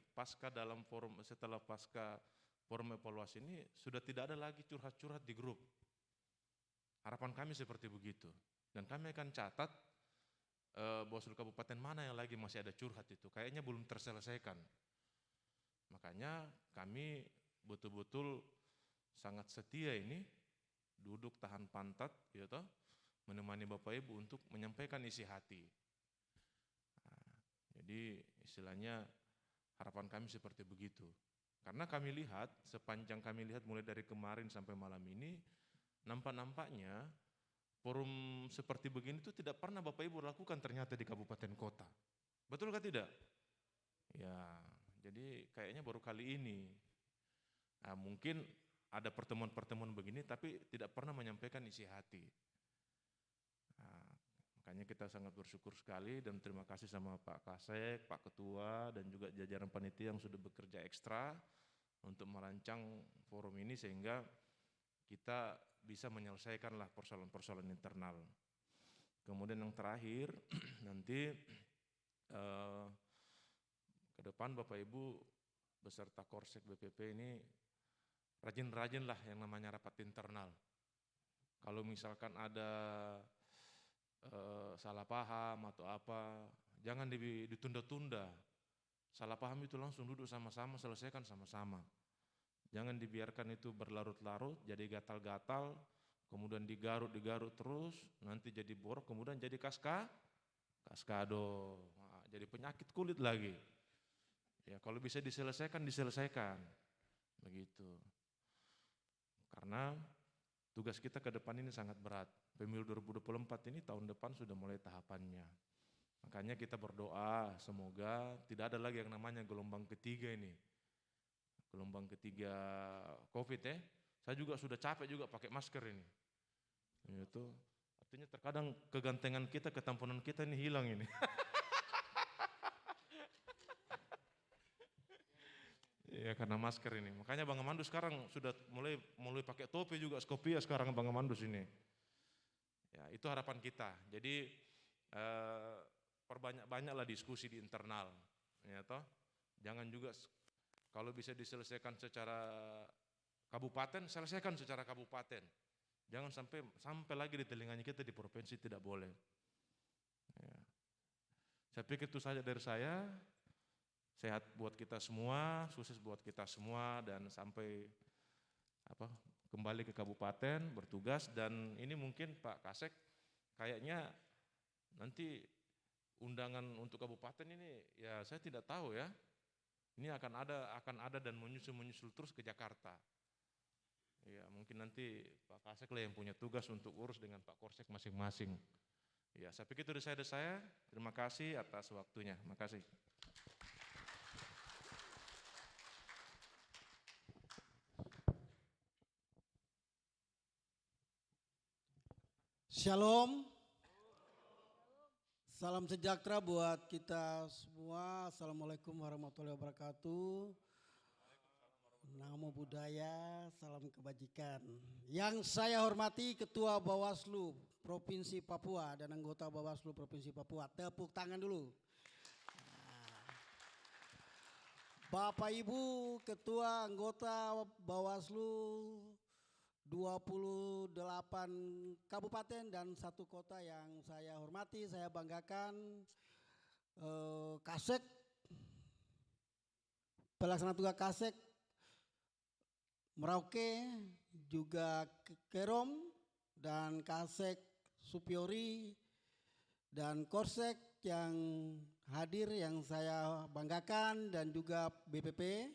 setelah pasca forum evaluasi ini sudah tidak ada lagi curhat-curhat di grup. Harapan kami seperti begitu. Dan kami akan catat Bawaslu Kabupaten mana yang lagi masih ada curhat itu, kayaknya belum terselesaikan. Makanya kami betul-betul sangat setia ini duduk tahan pantat ya toh, menemani Bapak Ibu untuk menyampaikan isi hati. Jadi istilahnya harapan kami seperti begitu. Karena kami lihat, sepanjang kami lihat mulai dari kemarin sampai malam ini, nampak-nampaknya forum seperti begini itu tidak pernah Bapak Ibu lakukan ternyata di kabupaten kota. Betul kah tidak? Ya, jadi kayaknya baru kali ini. Mungkin ada pertemuan-pertemuan begini tapi tidak pernah menyampaikan isi hati. Makanya kita sangat bersyukur sekali dan terima kasih sama Pak Kasek, Pak Ketua dan juga jajaran panitia yang sudah bekerja ekstra untuk merancang forum ini sehingga kita bisa menyelesaikanlah persoalan-persoalan internal. Kemudian yang terakhir nanti ke depan Bapak Ibu beserta Korsek BPP ini rajin-rajinlah yang namanya rapat internal. Kalau misalkan ada salah paham atau apa, jangan ditunda-tunda. Salah paham itu langsung duduk sama-sama, selesaikan sama-sama. Jangan dibiarkan itu berlarut-larut, jadi gatal-gatal, kemudian digarut terus, nanti jadi borok, kemudian jadi kaskado, jadi penyakit kulit lagi. Ya kalau bisa diselesaikan, begitu. Karena tugas kita ke depan ini sangat berat. Pemilu 2024 ini tahun depan sudah mulai tahapannya. Makanya kita berdoa semoga tidak ada lagi yang namanya gelombang ketiga ini. Gelombang ketiga COVID ya. Saya juga sudah capek juga pakai masker ini. Itu artinya terkadang kegantengan kita, ketampunan kita ini hilang ini. Ya karena masker ini. Makanya Bang Amandus sekarang sudah mulai pakai topi juga, skopia sekarang Bang Amandus ini. Ya itu harapan kita. Jadi perbanyak-banyaklah diskusi di internal. Ya toh. Jangan juga kalau bisa diselesaikan secara kabupaten, selesaikan secara kabupaten. Jangan sampai lagi di telinganya kita di provinsi, tidak boleh. Ya. Saya pikir itu saja dari saya. Sehat buat kita semua, sukses buat kita semua dan sampai kembali ke kabupaten bertugas. Dan ini mungkin Pak Kasek kayaknya nanti undangan untuk kabupaten ini ya saya tidak tahu ya. Ini akan ada dan menyusul terus ke Jakarta. Ya mungkin nanti Pak Kasek lah yang punya tugas untuk urus dengan Pak Korsek masing-masing. Ya saya pikir itu dari saya. Terima kasih atas waktunya. Terima kasih. Shalom. Salam sejahtera buat kita semua. Assalamualaikum warahmatullahi wabarakatuh. Namo budaya, salam kebajikan. Yang saya hormati Ketua Bawaslu Provinsi Papua dan anggota Bawaslu Provinsi Papua. Tepuk tangan dulu. Bapak Ibu Ketua anggota Bawaslu 28 kabupaten dan 1 kota yang saya hormati, saya banggakan, Kasek, pelaksana tugas Kasek, Merauke, juga Kerom, dan Kasek Supiori, dan Korsek yang hadir yang saya banggakan, dan juga BPP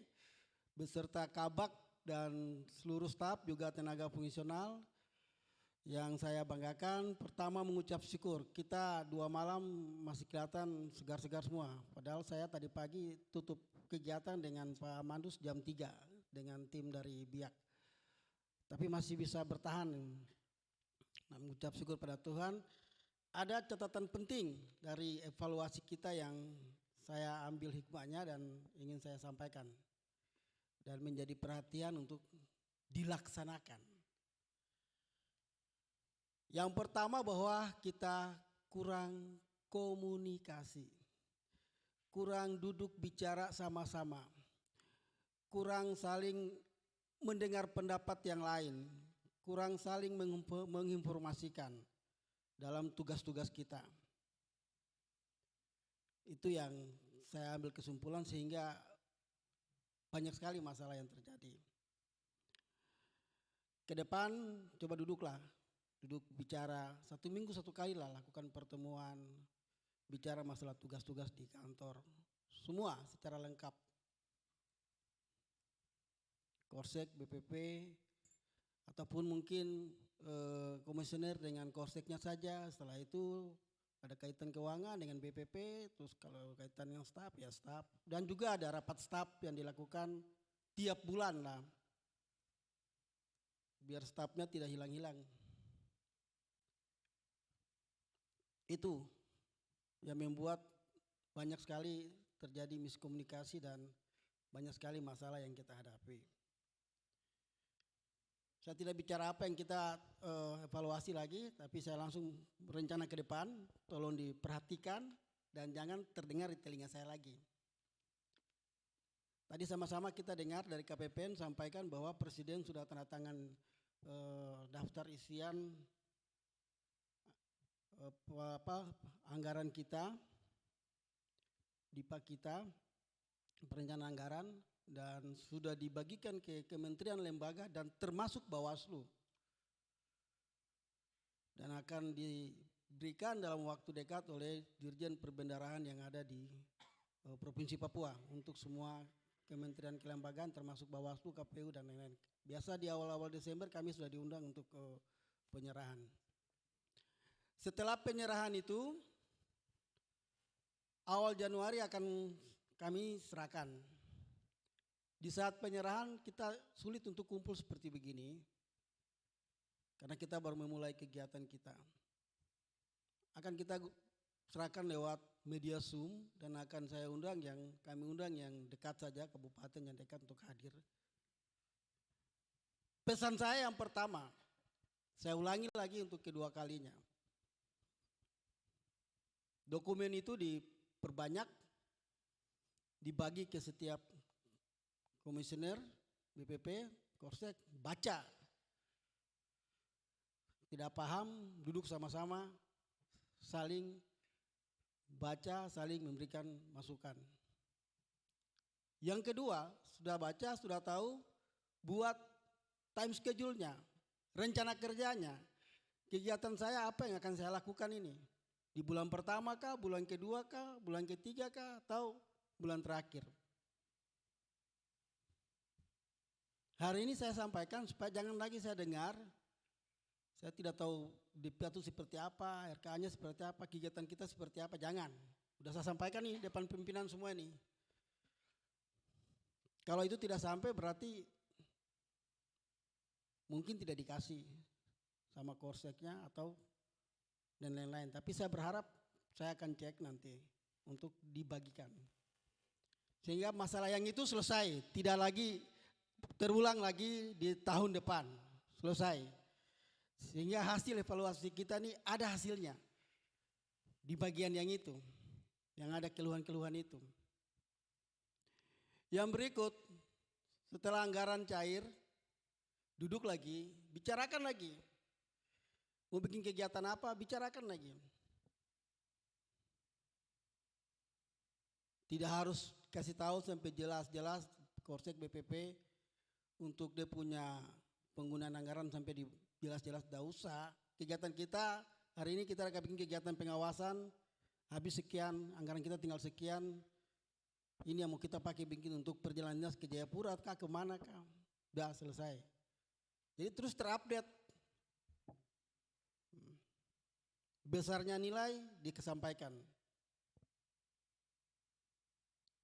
beserta Kabak dan seluruh staf juga tenaga fungsional yang saya banggakan. Pertama mengucap syukur, kita 2 malam masih kelihatan segar-segar semua. Padahal saya tadi pagi tutup kegiatan dengan Pak Mandus jam 3 dengan tim dari BIAK. Tapi masih bisa bertahan. Nah, mengucap syukur pada Tuhan. Ada catatan penting dari evaluasi kita yang saya ambil hikmahnya dan ingin saya sampaikan. Dan menjadi perhatian untuk dilaksanakan. Yang pertama bahwa kita kurang komunikasi. Kurang duduk bicara sama-sama. Kurang saling mendengar pendapat yang lain, kurang saling menginformasikan dalam tugas-tugas kita. Itu yang saya ambil kesimpulan sehingga banyak sekali masalah yang terjadi. Ke depan coba duduk bicara 1 minggu 1 kali lah, lakukan pertemuan, bicara masalah tugas-tugas di kantor, semua secara lengkap. Korsek, BPP, ataupun mungkin komisioner dengan korseknya saja. Setelah itu ada kaitan keuangan dengan BPP, terus kalau kaitan dengan staf ya staf. Dan juga ada rapat staf yang dilakukan tiap bulan lah. Biar stafnya tidak hilang-hilang. Itu yang membuat banyak sekali terjadi miskomunikasi dan banyak sekali masalah yang kita hadapi. Saya tidak bicara apa yang kita evaluasi lagi, tapi saya langsung berencana ke depan, tolong diperhatikan dan jangan terdengar di telinga saya lagi. Tadi sama-sama kita dengar dari KPPN sampaikan bahwa Presiden sudah tanda tangan daftar isian anggaran kita, DIPA kita, perencanaan anggaran, dan sudah dibagikan ke kementerian lembaga dan termasuk Bawaslu. Dan akan diberikan dalam waktu dekat oleh Dirjen Perbendaharaan yang ada di Provinsi Papua untuk semua kementerian kelembagaan termasuk Bawaslu, KPU dan lain-lain. Biasa di awal-awal Desember kami sudah diundang untuk penyerahan. Setelah penyerahan itu, awal Januari akan kami serahkan. Di saat penyerahan kita sulit untuk kumpul seperti begini, karena kita baru memulai kegiatan kita. Akan kita serahkan lewat media Zoom dan akan kami undang yang dekat saja, kabupaten yang dekat untuk hadir. Pesan saya yang pertama, saya ulangi lagi untuk kedua kalinya. Dokumen itu diperbanyak, dibagi ke setiap komisioner, BPP, Korsek, baca. Tidak paham, duduk sama-sama, saling baca, saling memberikan masukan. Yang kedua, sudah baca, sudah tahu, buat time schedule-nya, rencana kerjanya. Kegiatan saya apa yang akan saya lakukan ini? Di bulan pertama kah, bulan kedua kah, bulan ketiga kah, atau bulan terakhir? Hari ini saya sampaikan supaya jangan lagi saya dengar, saya tidak tahu DPA itu seperti apa, RKA-nya seperti apa, kegiatan kita seperti apa, jangan. Udah saya sampaikan nih depan pimpinan semua ini. Kalau itu tidak sampai berarti mungkin tidak dikasih sama korseknya atau dan lain-lain. Tapi saya berharap saya akan cek nanti untuk dibagikan. Sehingga masalah yang itu selesai, tidak lagi terulang lagi di tahun depan, selesai. Sehingga hasil evaluasi kita ini ada hasilnya di bagian yang itu, yang ada keluhan-keluhan itu. Yang berikut, setelah anggaran cair, duduk lagi, bicarakan lagi. Mau bikin kegiatan apa, bicarakan lagi. Tidak harus kasih tahu sampai jelas-jelas Korsek BPP untuk dia punya penggunaan anggaran sampai di jelas-jelas, tidak usah. Kegiatan kita hari ini kita akan bikin kegiatan pengawasan, habis sekian, anggaran kita tinggal sekian. Ini yang mau kita pakai bikin untuk perjalanan dinas ke Jayapura kah, kemana kah, udah selesai. Jadi terus terupdate. Besarnya nilai dikesampaikan.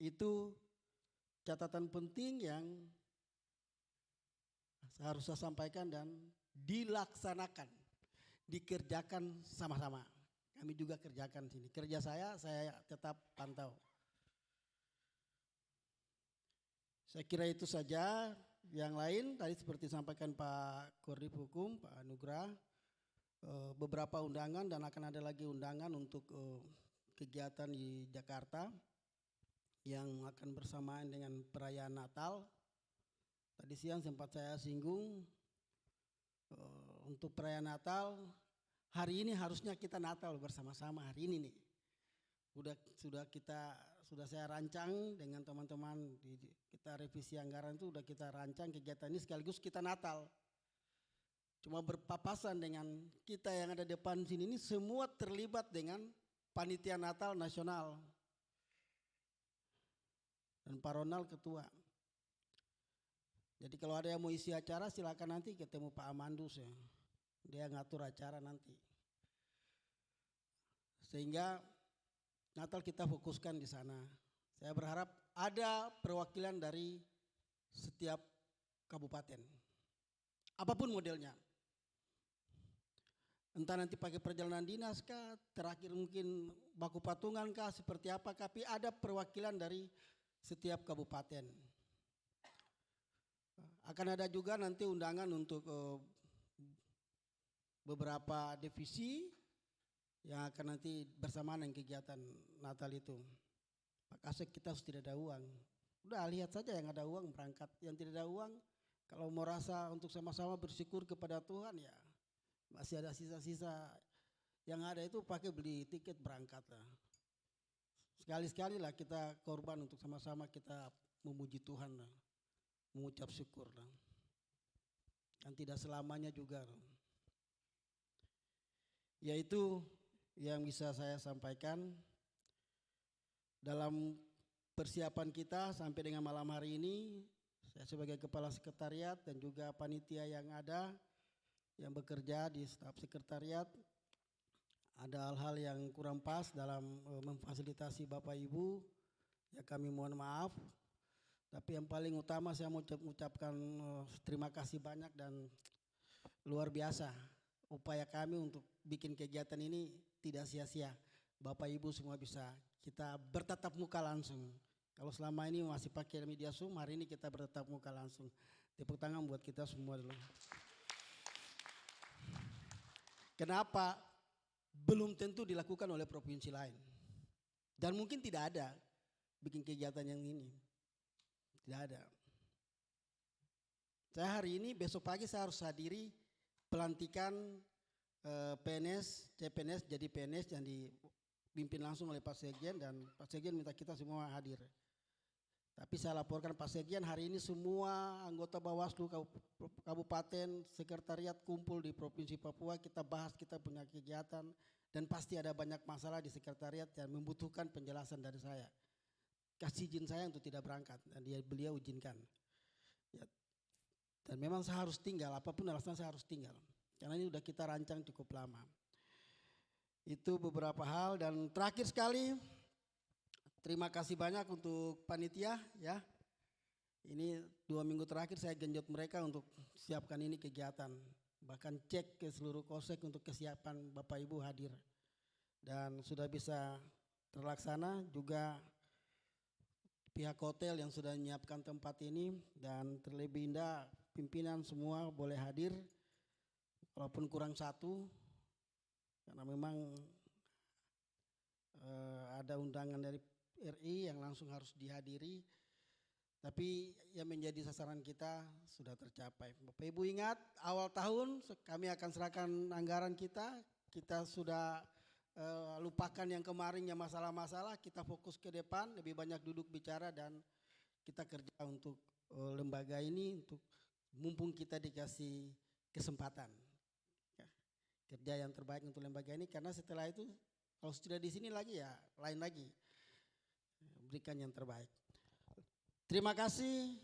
Itu catatan penting yang harus saya sampaikan dan dilaksanakan, dikerjakan sama-sama. Kami juga kerjakan sini. Kerja saya tetap pantau. Saya kira itu saja. Yang lain tadi seperti disampaikan Pak Koordip Hukum, Pak Anugrah, beberapa undangan dan akan ada lagi undangan untuk kegiatan di Jakarta yang akan bersamaan dengan perayaan Natal. Tadi siang sempat saya singgung untuk perayaan Natal, hari ini harusnya kita Natal bersama-sama hari ini nih. Sudah saya rancang dengan teman-teman, kita revisi anggaran itu sudah kita rancang kegiatan ini sekaligus kita Natal. Cuma berpapasan dengan kita yang ada depan sini ini semua terlibat dengan Panitia Natal Nasional. Dan Pak Ronald ketua. Jadi kalau ada yang mau isi acara silakan nanti ketemu Pak Amandus ya. Dia ngatur acara nanti. Sehingga Natal kita fokuskan di sana. Saya berharap ada perwakilan dari setiap kabupaten. Apapun modelnya. Entah nanti pakai perjalanan dinas kah, terakhir mungkin baku patungan kah, seperti apa, tapi ada perwakilan dari setiap kabupaten. Akan ada juga nanti undangan untuk beberapa divisi yang akan nanti bersamaan dengan kegiatan Natal itu. Pak Kasek kita harus tidak ada uang. Udah lihat saja yang ada uang berangkat, yang tidak ada uang kalau mau rasa untuk sama-sama bersyukur kepada Tuhan ya masih ada sisa-sisa yang ada itu pakai beli tiket berangkat lah. Sekali-sekali lah kita korban untuk sama-sama kita memuji Tuhan lah, mengucap syukur lah. Dan tidak selamanya juga lah. Yaitu yang bisa saya sampaikan dalam persiapan kita sampai dengan malam hari ini. Saya sebagai kepala sekretariat dan juga panitia yang ada yang bekerja di staf sekretariat, ada hal-hal yang kurang pas dalam memfasilitasi Bapak Ibu, ya kami mohon maaf. Tapi yang paling utama saya mau ucapkan terima kasih banyak dan luar biasa upaya kami untuk bikin kegiatan ini tidak sia-sia. Bapak Ibu semua bisa kita bertatap muka langsung. Kalau selama ini masih pakai media Zoom, hari ini kita bertatap muka langsung. Tepuk tangan buat kita semua dulu. Kenapa? Belum tentu dilakukan oleh provinsi lain. Dan mungkin tidak ada bikin kegiatan yang ini. Tidak ada. Saya hari ini, besok pagi saya harus hadiri pelantikan PNS, CPNS jadi PNS yang dipimpin langsung oleh Pak Sekjen dan Pak Sekjen minta kita semua hadir. Tapi saya laporkan Pak Sekjen hari ini semua anggota Bawaslu Kabupaten Sekretariat kumpul di Provinsi Papua, kita bahas kita punya kegiatan dan pasti ada banyak masalah di sekretariat yang membutuhkan penjelasan dari saya. Kasih izin saya untuk tidak berangkat dan beliau izinkan. Ya. Dan memang saya harus tinggal, apapun alasan saya harus tinggal. Karena ini sudah kita rancang cukup lama. Itu beberapa hal dan terakhir sekali terima kasih banyak untuk panitia ya. Ini 2 minggu terakhir saya genjot mereka untuk siapkan ini kegiatan. Bahkan cek ke seluruh Korsek untuk kesiapan Bapak Ibu hadir. Dan sudah bisa terlaksana juga pihak hotel yang sudah menyiapkan tempat ini, dan terlebih indah pimpinan semua boleh hadir walaupun kurang satu karena memang ada undangan dari RI yang langsung harus dihadiri, tapi yang menjadi sasaran kita sudah tercapai. Bapak Ibu ingat awal tahun kami akan serahkan anggaran kita sudah lupakan yang kemarin yang masalah-masalah, kita fokus ke depan, lebih banyak duduk bicara dan kita kerja untuk lembaga ini, untuk mumpung kita dikasih kesempatan kerja yang terbaik untuk lembaga ini, karena setelah itu kalau sudah di sini lagi ya lain lagi, berikan yang terbaik. Terima kasih.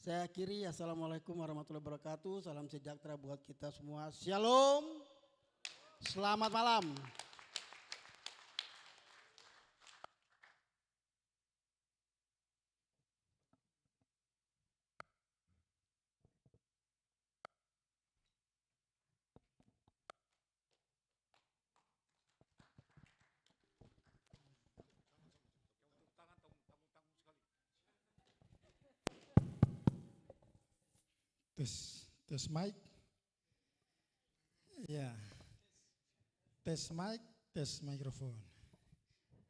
Saya akhiri. Assalamualaikum warahmatullahi wabarakatuh. Salam sejahtera buat kita semua. Shalom. Selamat malam. Tes mic. Ya. Tes mic, tes mikrofon.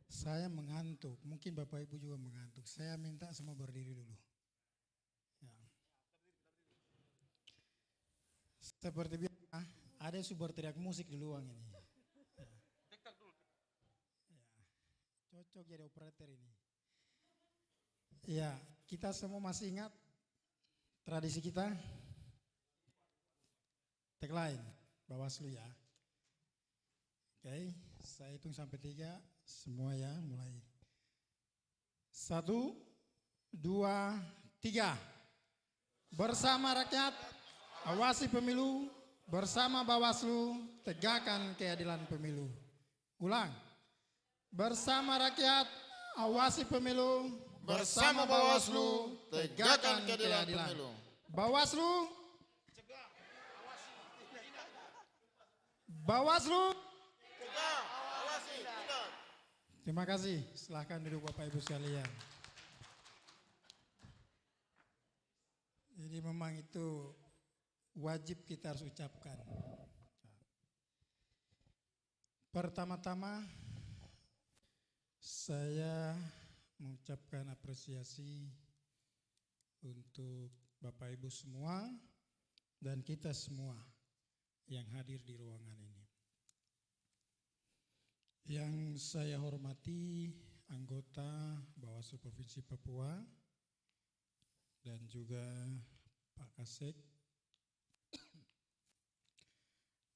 Saya mengantuk, mungkin Bapak Ibu juga mengantuk. Saya minta semua berdiri dulu. Ya. Seperti biasa, ada yang sudah berteriak musik di luar ini. Ya. Ya. Cocok jadi operator ini. Ya, kita semua masih ingat tradisi kita. Tagline, Bawaslu ya. Oke, saya hitung sampai 3, semua ya, mulai. 1, 2, 3. Bersama rakyat, awasi pemilu, bersama Bawaslu, tegakkan keadilan pemilu. Ulang. Bersama rakyat, awasi pemilu, Bersama Bawaslu, tegakkan keadilan pemilu. Bawaslu, Bawaslu. Terima kasih. Silahkan duduk Bapak Ibu sekalian. Jadi memang itu wajib kita harus ucapkan. Pertama-tama saya mengucapkan apresiasi untuk Bapak Ibu semua dan kita semua yang hadir di ruangan ini. Yang saya hormati anggota Bawaslu Provinsi Papua dan juga Pak Kasek,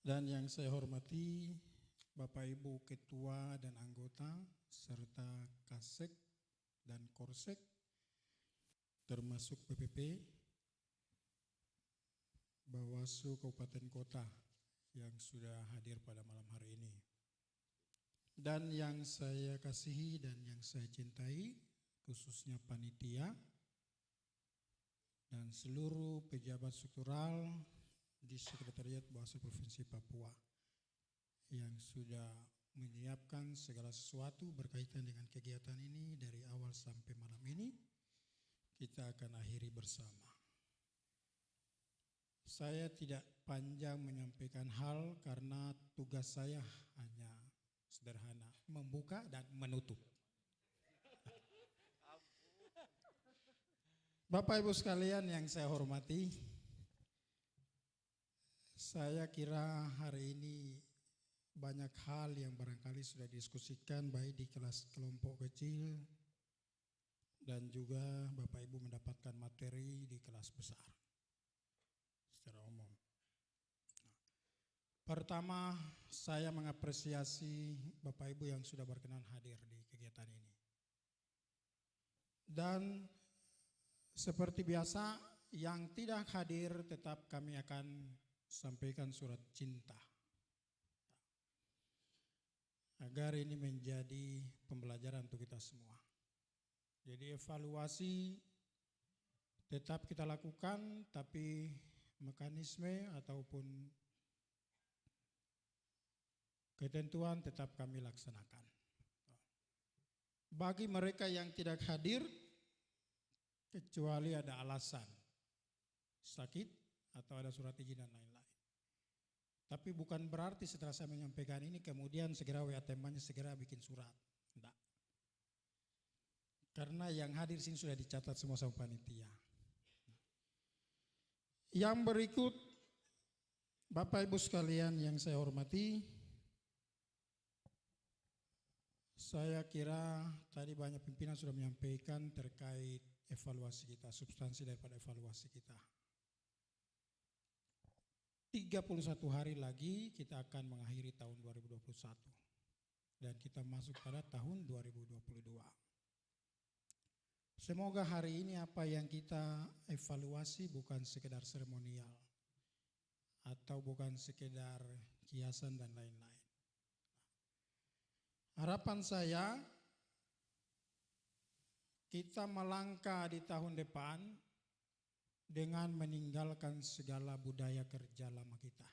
dan yang saya hormati Bapak Ibu Ketua dan anggota serta Kasek dan Korsek termasuk PPP, Bawaslu Kabupaten Kota yang sudah hadir pada malam hari ini. Dan yang saya kasihi dan yang saya cintai, khususnya panitia dan seluruh pejabat struktural di Sekretariat Bawaslu Provinsi Papua yang sudah menyiapkan segala sesuatu berkaitan dengan kegiatan ini dari awal sampai malam ini, kita akan akhiri bersama. Saya tidak panjang menyampaikan hal karena tugas saya hanya sederhana, membuka dan menutup. Bapak Ibu sekalian yang saya hormati, saya kira hari ini banyak hal yang barangkali sudah didiskusikan baik di kelas kelompok kecil dan juga Bapak Ibu mendapatkan materi di kelas besar secara umum. Pertama, saya mengapresiasi Bapak Ibu yang sudah berkenan hadir di kegiatan ini. Dan seperti biasa, yang tidak hadir tetap kami akan sampaikan surat cinta. Agar ini menjadi pembelajaran untuk kita semua. Jadi evaluasi tetap kita lakukan, tapi mekanisme ataupun ketentuan tetap kami laksanakan. Bagi mereka yang tidak hadir, kecuali ada alasan sakit atau ada surat izin dan lain-lain. Tapi bukan berarti setelah saya menyampaikan ini kemudian segera WA temannya segera bikin surat. Tidak. Karena yang hadir sini sudah dicatat semua sama panitia. Yang berikut Bapak Ibu sekalian yang saya hormati, saya kira tadi banyak pimpinan sudah menyampaikan terkait evaluasi kita, substansi daripada evaluasi kita. 31 hari lagi kita akan mengakhiri tahun 2021 dan kita masuk pada tahun 2022. Semoga hari ini apa yang kita evaluasi bukan sekedar seremonial atau bukan sekedar kiasan dan lain-lain. Harapan saya kita melangkah di tahun depan dengan meninggalkan segala budaya kerja lama kita.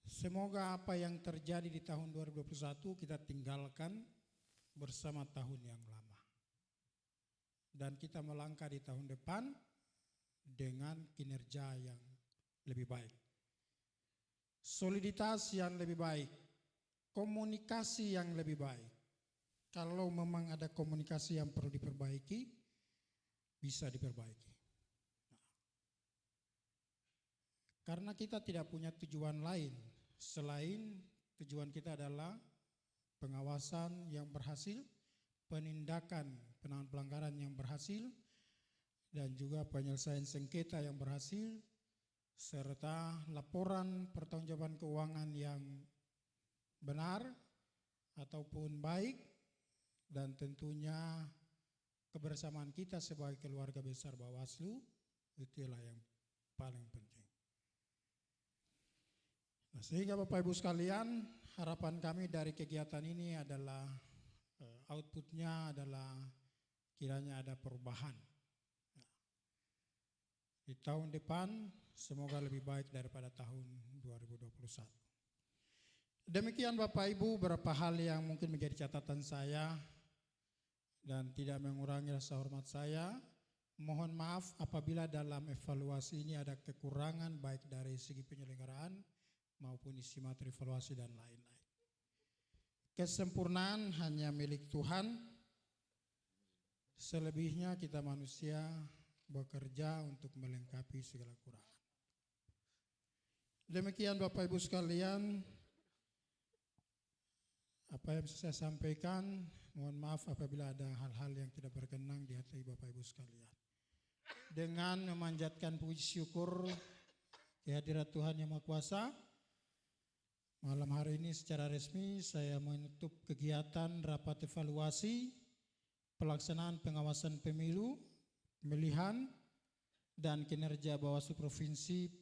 Semoga apa yang terjadi di tahun 2021 kita tinggalkan bersama tahun yang lama. Dan kita melangkah di tahun depan dengan kinerja yang lebih baik. Soliditas yang lebih baik. Komunikasi yang lebih baik. Kalau memang ada komunikasi yang perlu diperbaiki, bisa diperbaiki. Karena kita tidak punya tujuan lain selain tujuan kita adalah pengawasan yang berhasil, penindakan penanganan pelanggaran yang berhasil, dan juga penyelesaian sengketa yang berhasil, serta laporan pertanggungjawaban keuangan yang benar ataupun baik, dan tentunya kebersamaan kita sebagai keluarga besar Bawaslu, itulah yang paling penting. Nah, sehingga Bapak Ibu sekalian, harapan kami dari kegiatan ini adalah outputnya adalah kiranya ada perubahan. Di tahun depan semoga lebih baik daripada tahun 2021. Demikian Bapak Ibu beberapa hal yang mungkin menjadi catatan saya dan tidak mengurangi rasa hormat saya. Mohon maaf apabila dalam evaluasi ini ada kekurangan baik dari segi penyelenggaraan maupun isi materi evaluasi dan lain-lain. Kesempurnaan hanya milik Tuhan. Selebihnya kita manusia bekerja untuk melengkapi segala kekurangan. Demikian Bapak Ibu sekalian, apa yang bisa saya sampaikan. Mohon maaf apabila ada hal-hal yang tidak berkenan di hati Bapak Ibu sekalian. Dengan memanjatkan puji syukur kehadirat Tuhan Yang Maha Kuasa, malam hari ini secara resmi saya menutup kegiatan rapat evaluasi pelaksanaan pengawasan pemilu, pemilihan, dan kinerja Bawaslu Provinsi,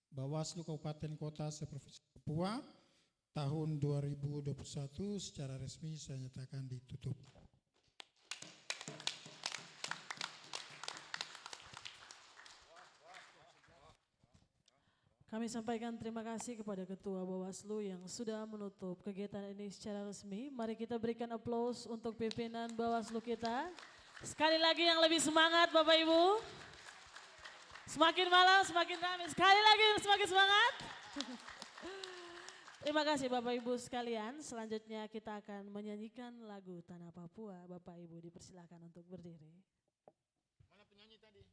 Bawaslu Kabupaten Kota se-Provinsi Papua tahun 2021 secara resmi saya nyatakan ditutup. Kami sampaikan terima kasih kepada Ketua Bawaslu yang sudah menutup kegiatan ini secara resmi. Mari kita berikan aplaus untuk pimpinan Bawaslu kita. Sekali lagi yang lebih semangat Bapak Ibu. Semakin malam semakin ramai. Sekali lagi semakin semangat. Terima kasih Bapak Ibu sekalian. Selanjutnya kita akan menyanyikan lagu Tanah Papua. Bapak Ibu dipersilakan untuk berdiri. Mana penyanyi tadi?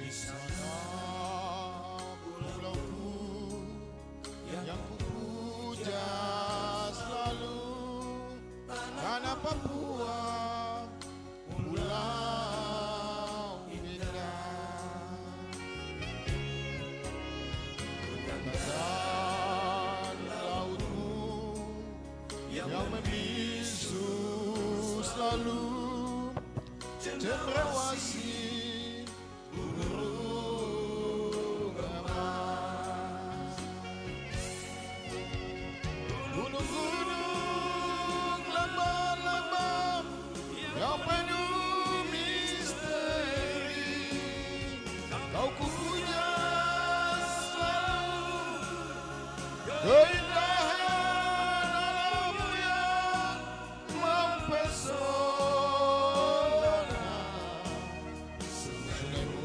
Di sana pulauku yang kupuja selalu, tanah Papua, pulau indah. Dan lautmu yang membisu selalu, cendrawasih burung Keindahan alammu yang mempesona, sungai-sungaimu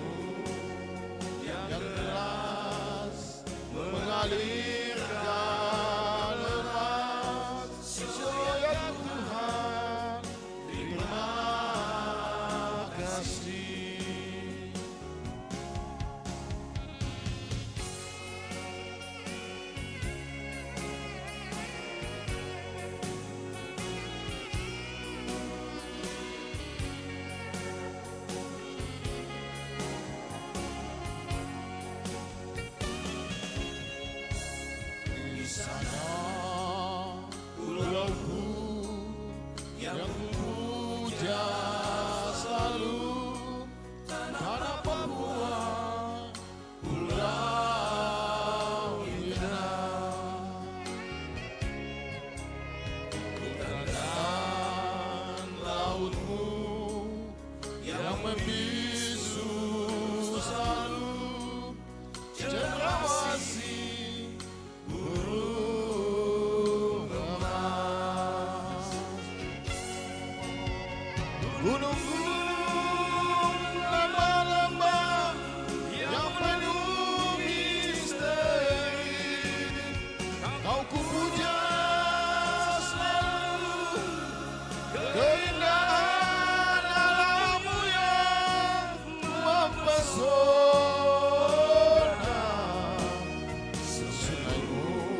yang deras mengalirkan lemas. Oh ya Tuhan, terima kasih. Di sana pulauku yang puja selalu, tanah Papua, pulau indah. Dan lautmu yang membisu selalu, cendrawasih burung emas. Gunung-gunung, lembah-lembah yang penuh misteri, kau kupuja selalu. Keindahan alammu yang mempesona, sungaimu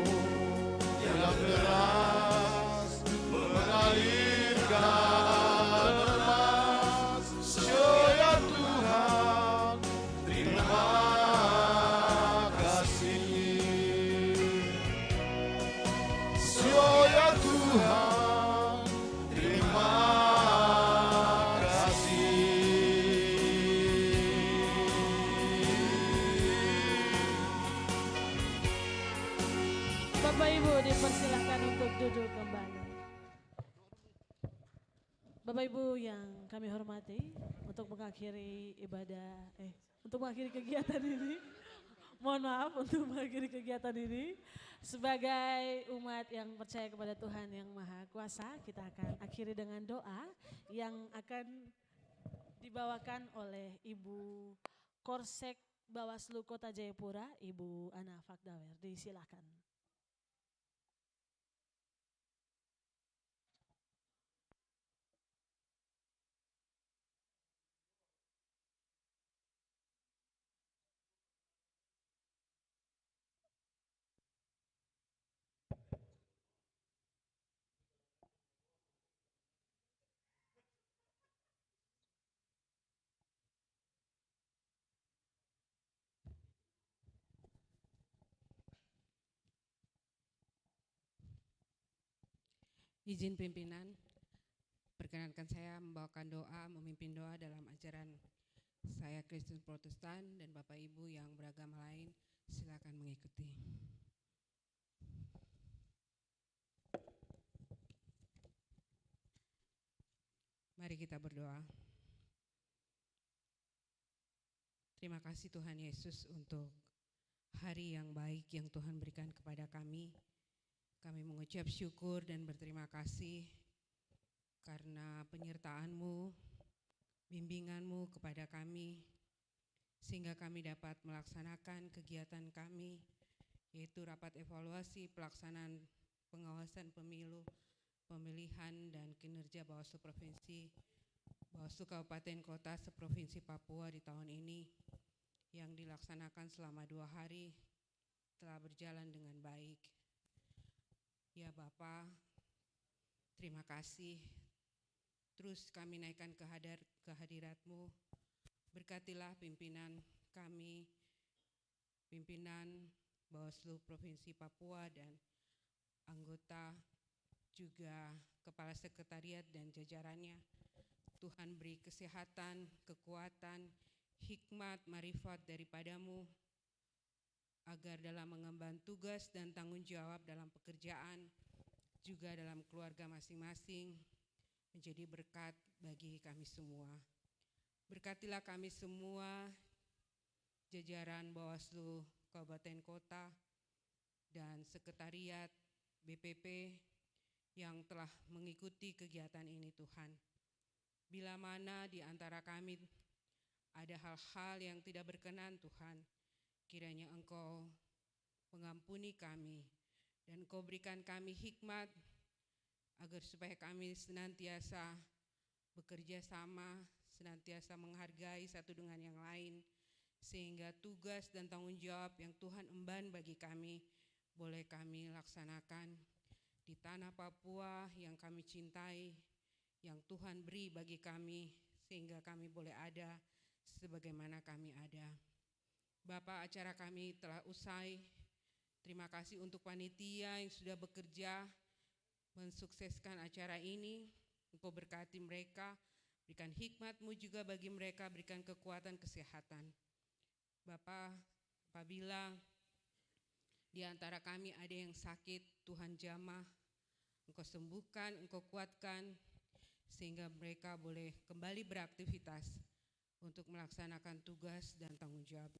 yang deras mengalirkan lemas. Oh ya Tuhan, terima kasih. Oh ya Tuhan, terima kasih. Bapak Ibu dipersilahkan untuk duduk kembali. Bapak Ibu yang kami hormati, untuk mengakhiri untuk mengakhiri kegiatan ini, mohon maaf untuk mengakhiri kegiatan ini, sebagai umat yang percaya kepada Tuhan yang Maha Kuasa, kita akan akhiri dengan doa yang akan dibawakan oleh Ibu Korsek Bawaslu Kota Jayapura, Ibu Ana Fakdawer. Disilakan. Izin pimpinan, perkenankan saya membawakan doa, memimpin doa dalam ajaran saya Kristen Protestan dan Bapak Ibu yang beragama lain, silakan mengikuti. Mari kita berdoa. Terima kasih Tuhan Yesus untuk hari yang baik yang Tuhan berikan kepada kami. Kami mengucap syukur dan berterima kasih karena penyertaan-Mu, bimbingan-Mu kepada kami, sehingga kami dapat melaksanakan kegiatan kami, yaitu rapat evaluasi pelaksanaan pengawasan pemilu, pemilihan dan kinerja Bawaslu Provinsi, Bawaslu Kabupaten Kota seprovinsi Papua di tahun ini, yang dilaksanakan selama 2 hari, telah berjalan dengan baik. Ya Bapa, terima kasih. Terus kami naikkan kehadirat-Mu. Berkatilah pimpinan kami, pimpinan Bawaslu Provinsi Papua dan anggota, juga Kepala Sekretariat dan jajarannya. Tuhan beri kesehatan, kekuatan, hikmat, marifat daripada-Mu, agar dalam mengemban tugas dan tanggung jawab dalam pekerjaan, juga dalam keluarga masing-masing, menjadi berkat bagi kami semua. Berkatilah kami semua, jajaran Bawaslu Kabupaten Kota, dan sekretariat BPP yang telah mengikuti kegiatan ini Tuhan. Bila mana di antara kami ada hal-hal yang tidak berkenan Tuhan, kiranya Engkau mengampuni kami dan Engkau berikan kami hikmat agar supaya kami senantiasa bekerja sama, senantiasa menghargai satu dengan yang lain, sehingga tugas dan tanggung jawab yang Tuhan emban bagi kami boleh kami laksanakan di tanah Papua yang kami cintai, yang Tuhan beri bagi kami, sehingga kami boleh ada sebagaimana kami ada. Bapak, acara kami telah usai. Terima kasih untuk panitia yang sudah bekerja mensukseskan acara ini. Engkau berkati mereka, berikan hikmat-Mu juga bagi mereka, berikan kekuatan kesehatan. Bapak, apabila di antara kami ada yang sakit, Tuhan jamah, Engkau sembuhkan, Engkau kuatkan, sehingga mereka boleh kembali beraktivitas untuk melaksanakan tugas dan tanggung jawab.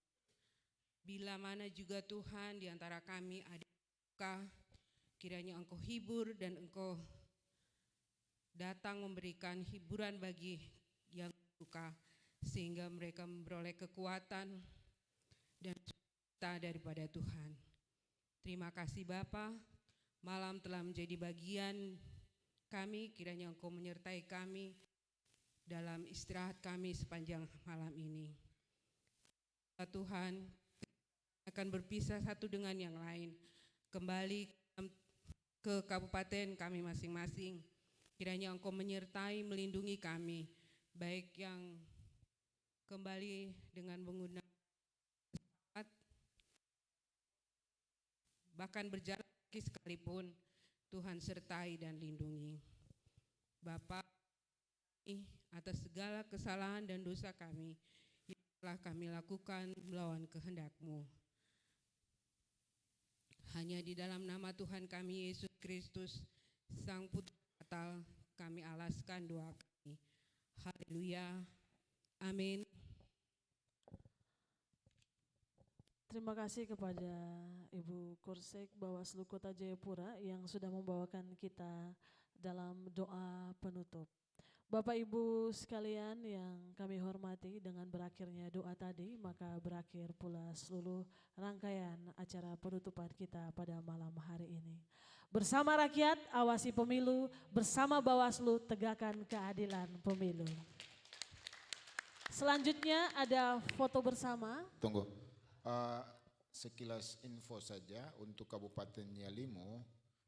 Bila mana juga Tuhan di antara kami ada luka, kiranya Engkau hibur dan Engkau datang memberikan hiburan bagi yang luka, sehingga mereka memperoleh kekuatan dan cinta daripada Tuhan. Terima kasih Bapa, malam telah menjadi bagian kami, kiranya Engkau menyertai kami dalam istirahat kami sepanjang malam ini. Tuhan akan berpisah satu dengan yang lain, kembali ke kabupaten kami masing-masing. Kiranya Engkau menyertai, melindungi kami, baik yang kembali dengan menggunakan pesawat, bahkan berjalan kaki sekalipun, Tuhan sertai dan lindungi. Bapa, atas segala kesalahan dan dosa kami yang telah kami lakukan melawan kehendak-Mu. Hanya di dalam nama Tuhan kami Yesus Kristus, Sang Putra Natal, kami alaskan doa kami. Haleluya. Amin. Terima kasih kepada Ibu Korsek Bawaslu Kota Jayapura yang sudah membawakan kita dalam doa penutup. Bapak Ibu sekalian yang kami hormati, dengan berakhirnya doa tadi, maka berakhir pula seluruh rangkaian acara penutupan kita pada malam hari ini. Bersama rakyat, awasi pemilu, bersama Bawaslu, tegakkan keadilan pemilu. Selanjutnya ada foto bersama. Tunggu. Sekilas info saja untuk Kabupaten Yalimo,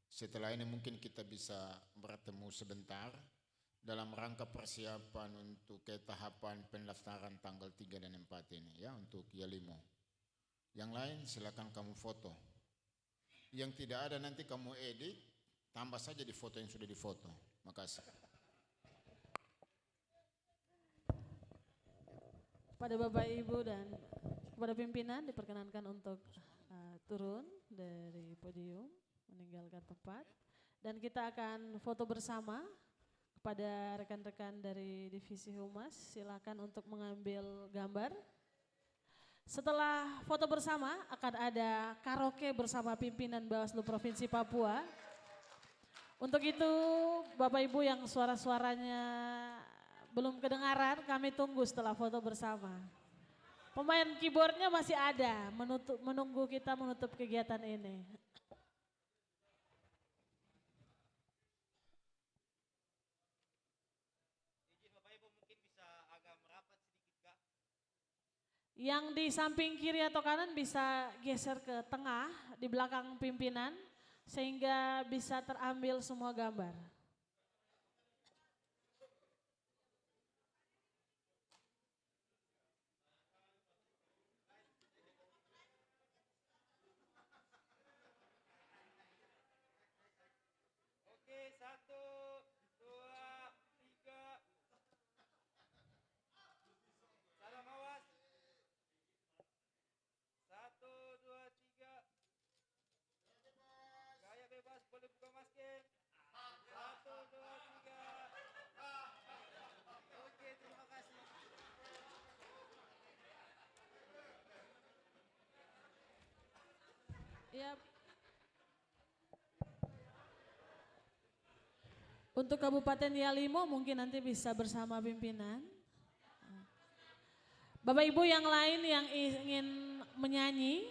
setelah ini mungkin kita bisa bertemu sebentar dalam rangka persiapan untuk tahapan pendaftaran tanggal 3 dan 4 ini ya, untuk Yalimo. Yang lain silakan kamu foto. Yang tidak ada nanti kamu edit, tambah saja di foto yang sudah difoto. Makasih. Pada Bapak Ibu dan kepada pimpinan diperkenankan untuk turun dari podium, meninggalkan tempat, dan kita akan foto bersama. Kepada rekan-rekan dari Divisi Humas, silakan untuk mengambil gambar. Setelah foto bersama akan ada karaoke bersama pimpinan Bawaslu Provinsi Papua. Untuk itu Bapak Ibu yang suara-suaranya belum kedengaran, kami tunggu setelah foto bersama. Pemain keyboardnya masih ada, menunggu kita menutup kegiatan ini. Yang di samping kiri atau kanan bisa geser ke tengah di belakang pimpinan sehingga bisa terambil semua gambar. Oke, 1, 2, 3. Salam awas. 1, 2, 3. Gaya bebas, boleh buka masker. 1, 2, 3. Oke, terima kasih. Ya, Untuk Kabupaten Yalimo mungkin nanti bisa bersama pimpinan. Bapak Ibu yang lain yang ingin menyanyi,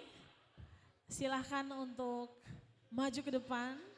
silahkan untuk maju ke depan.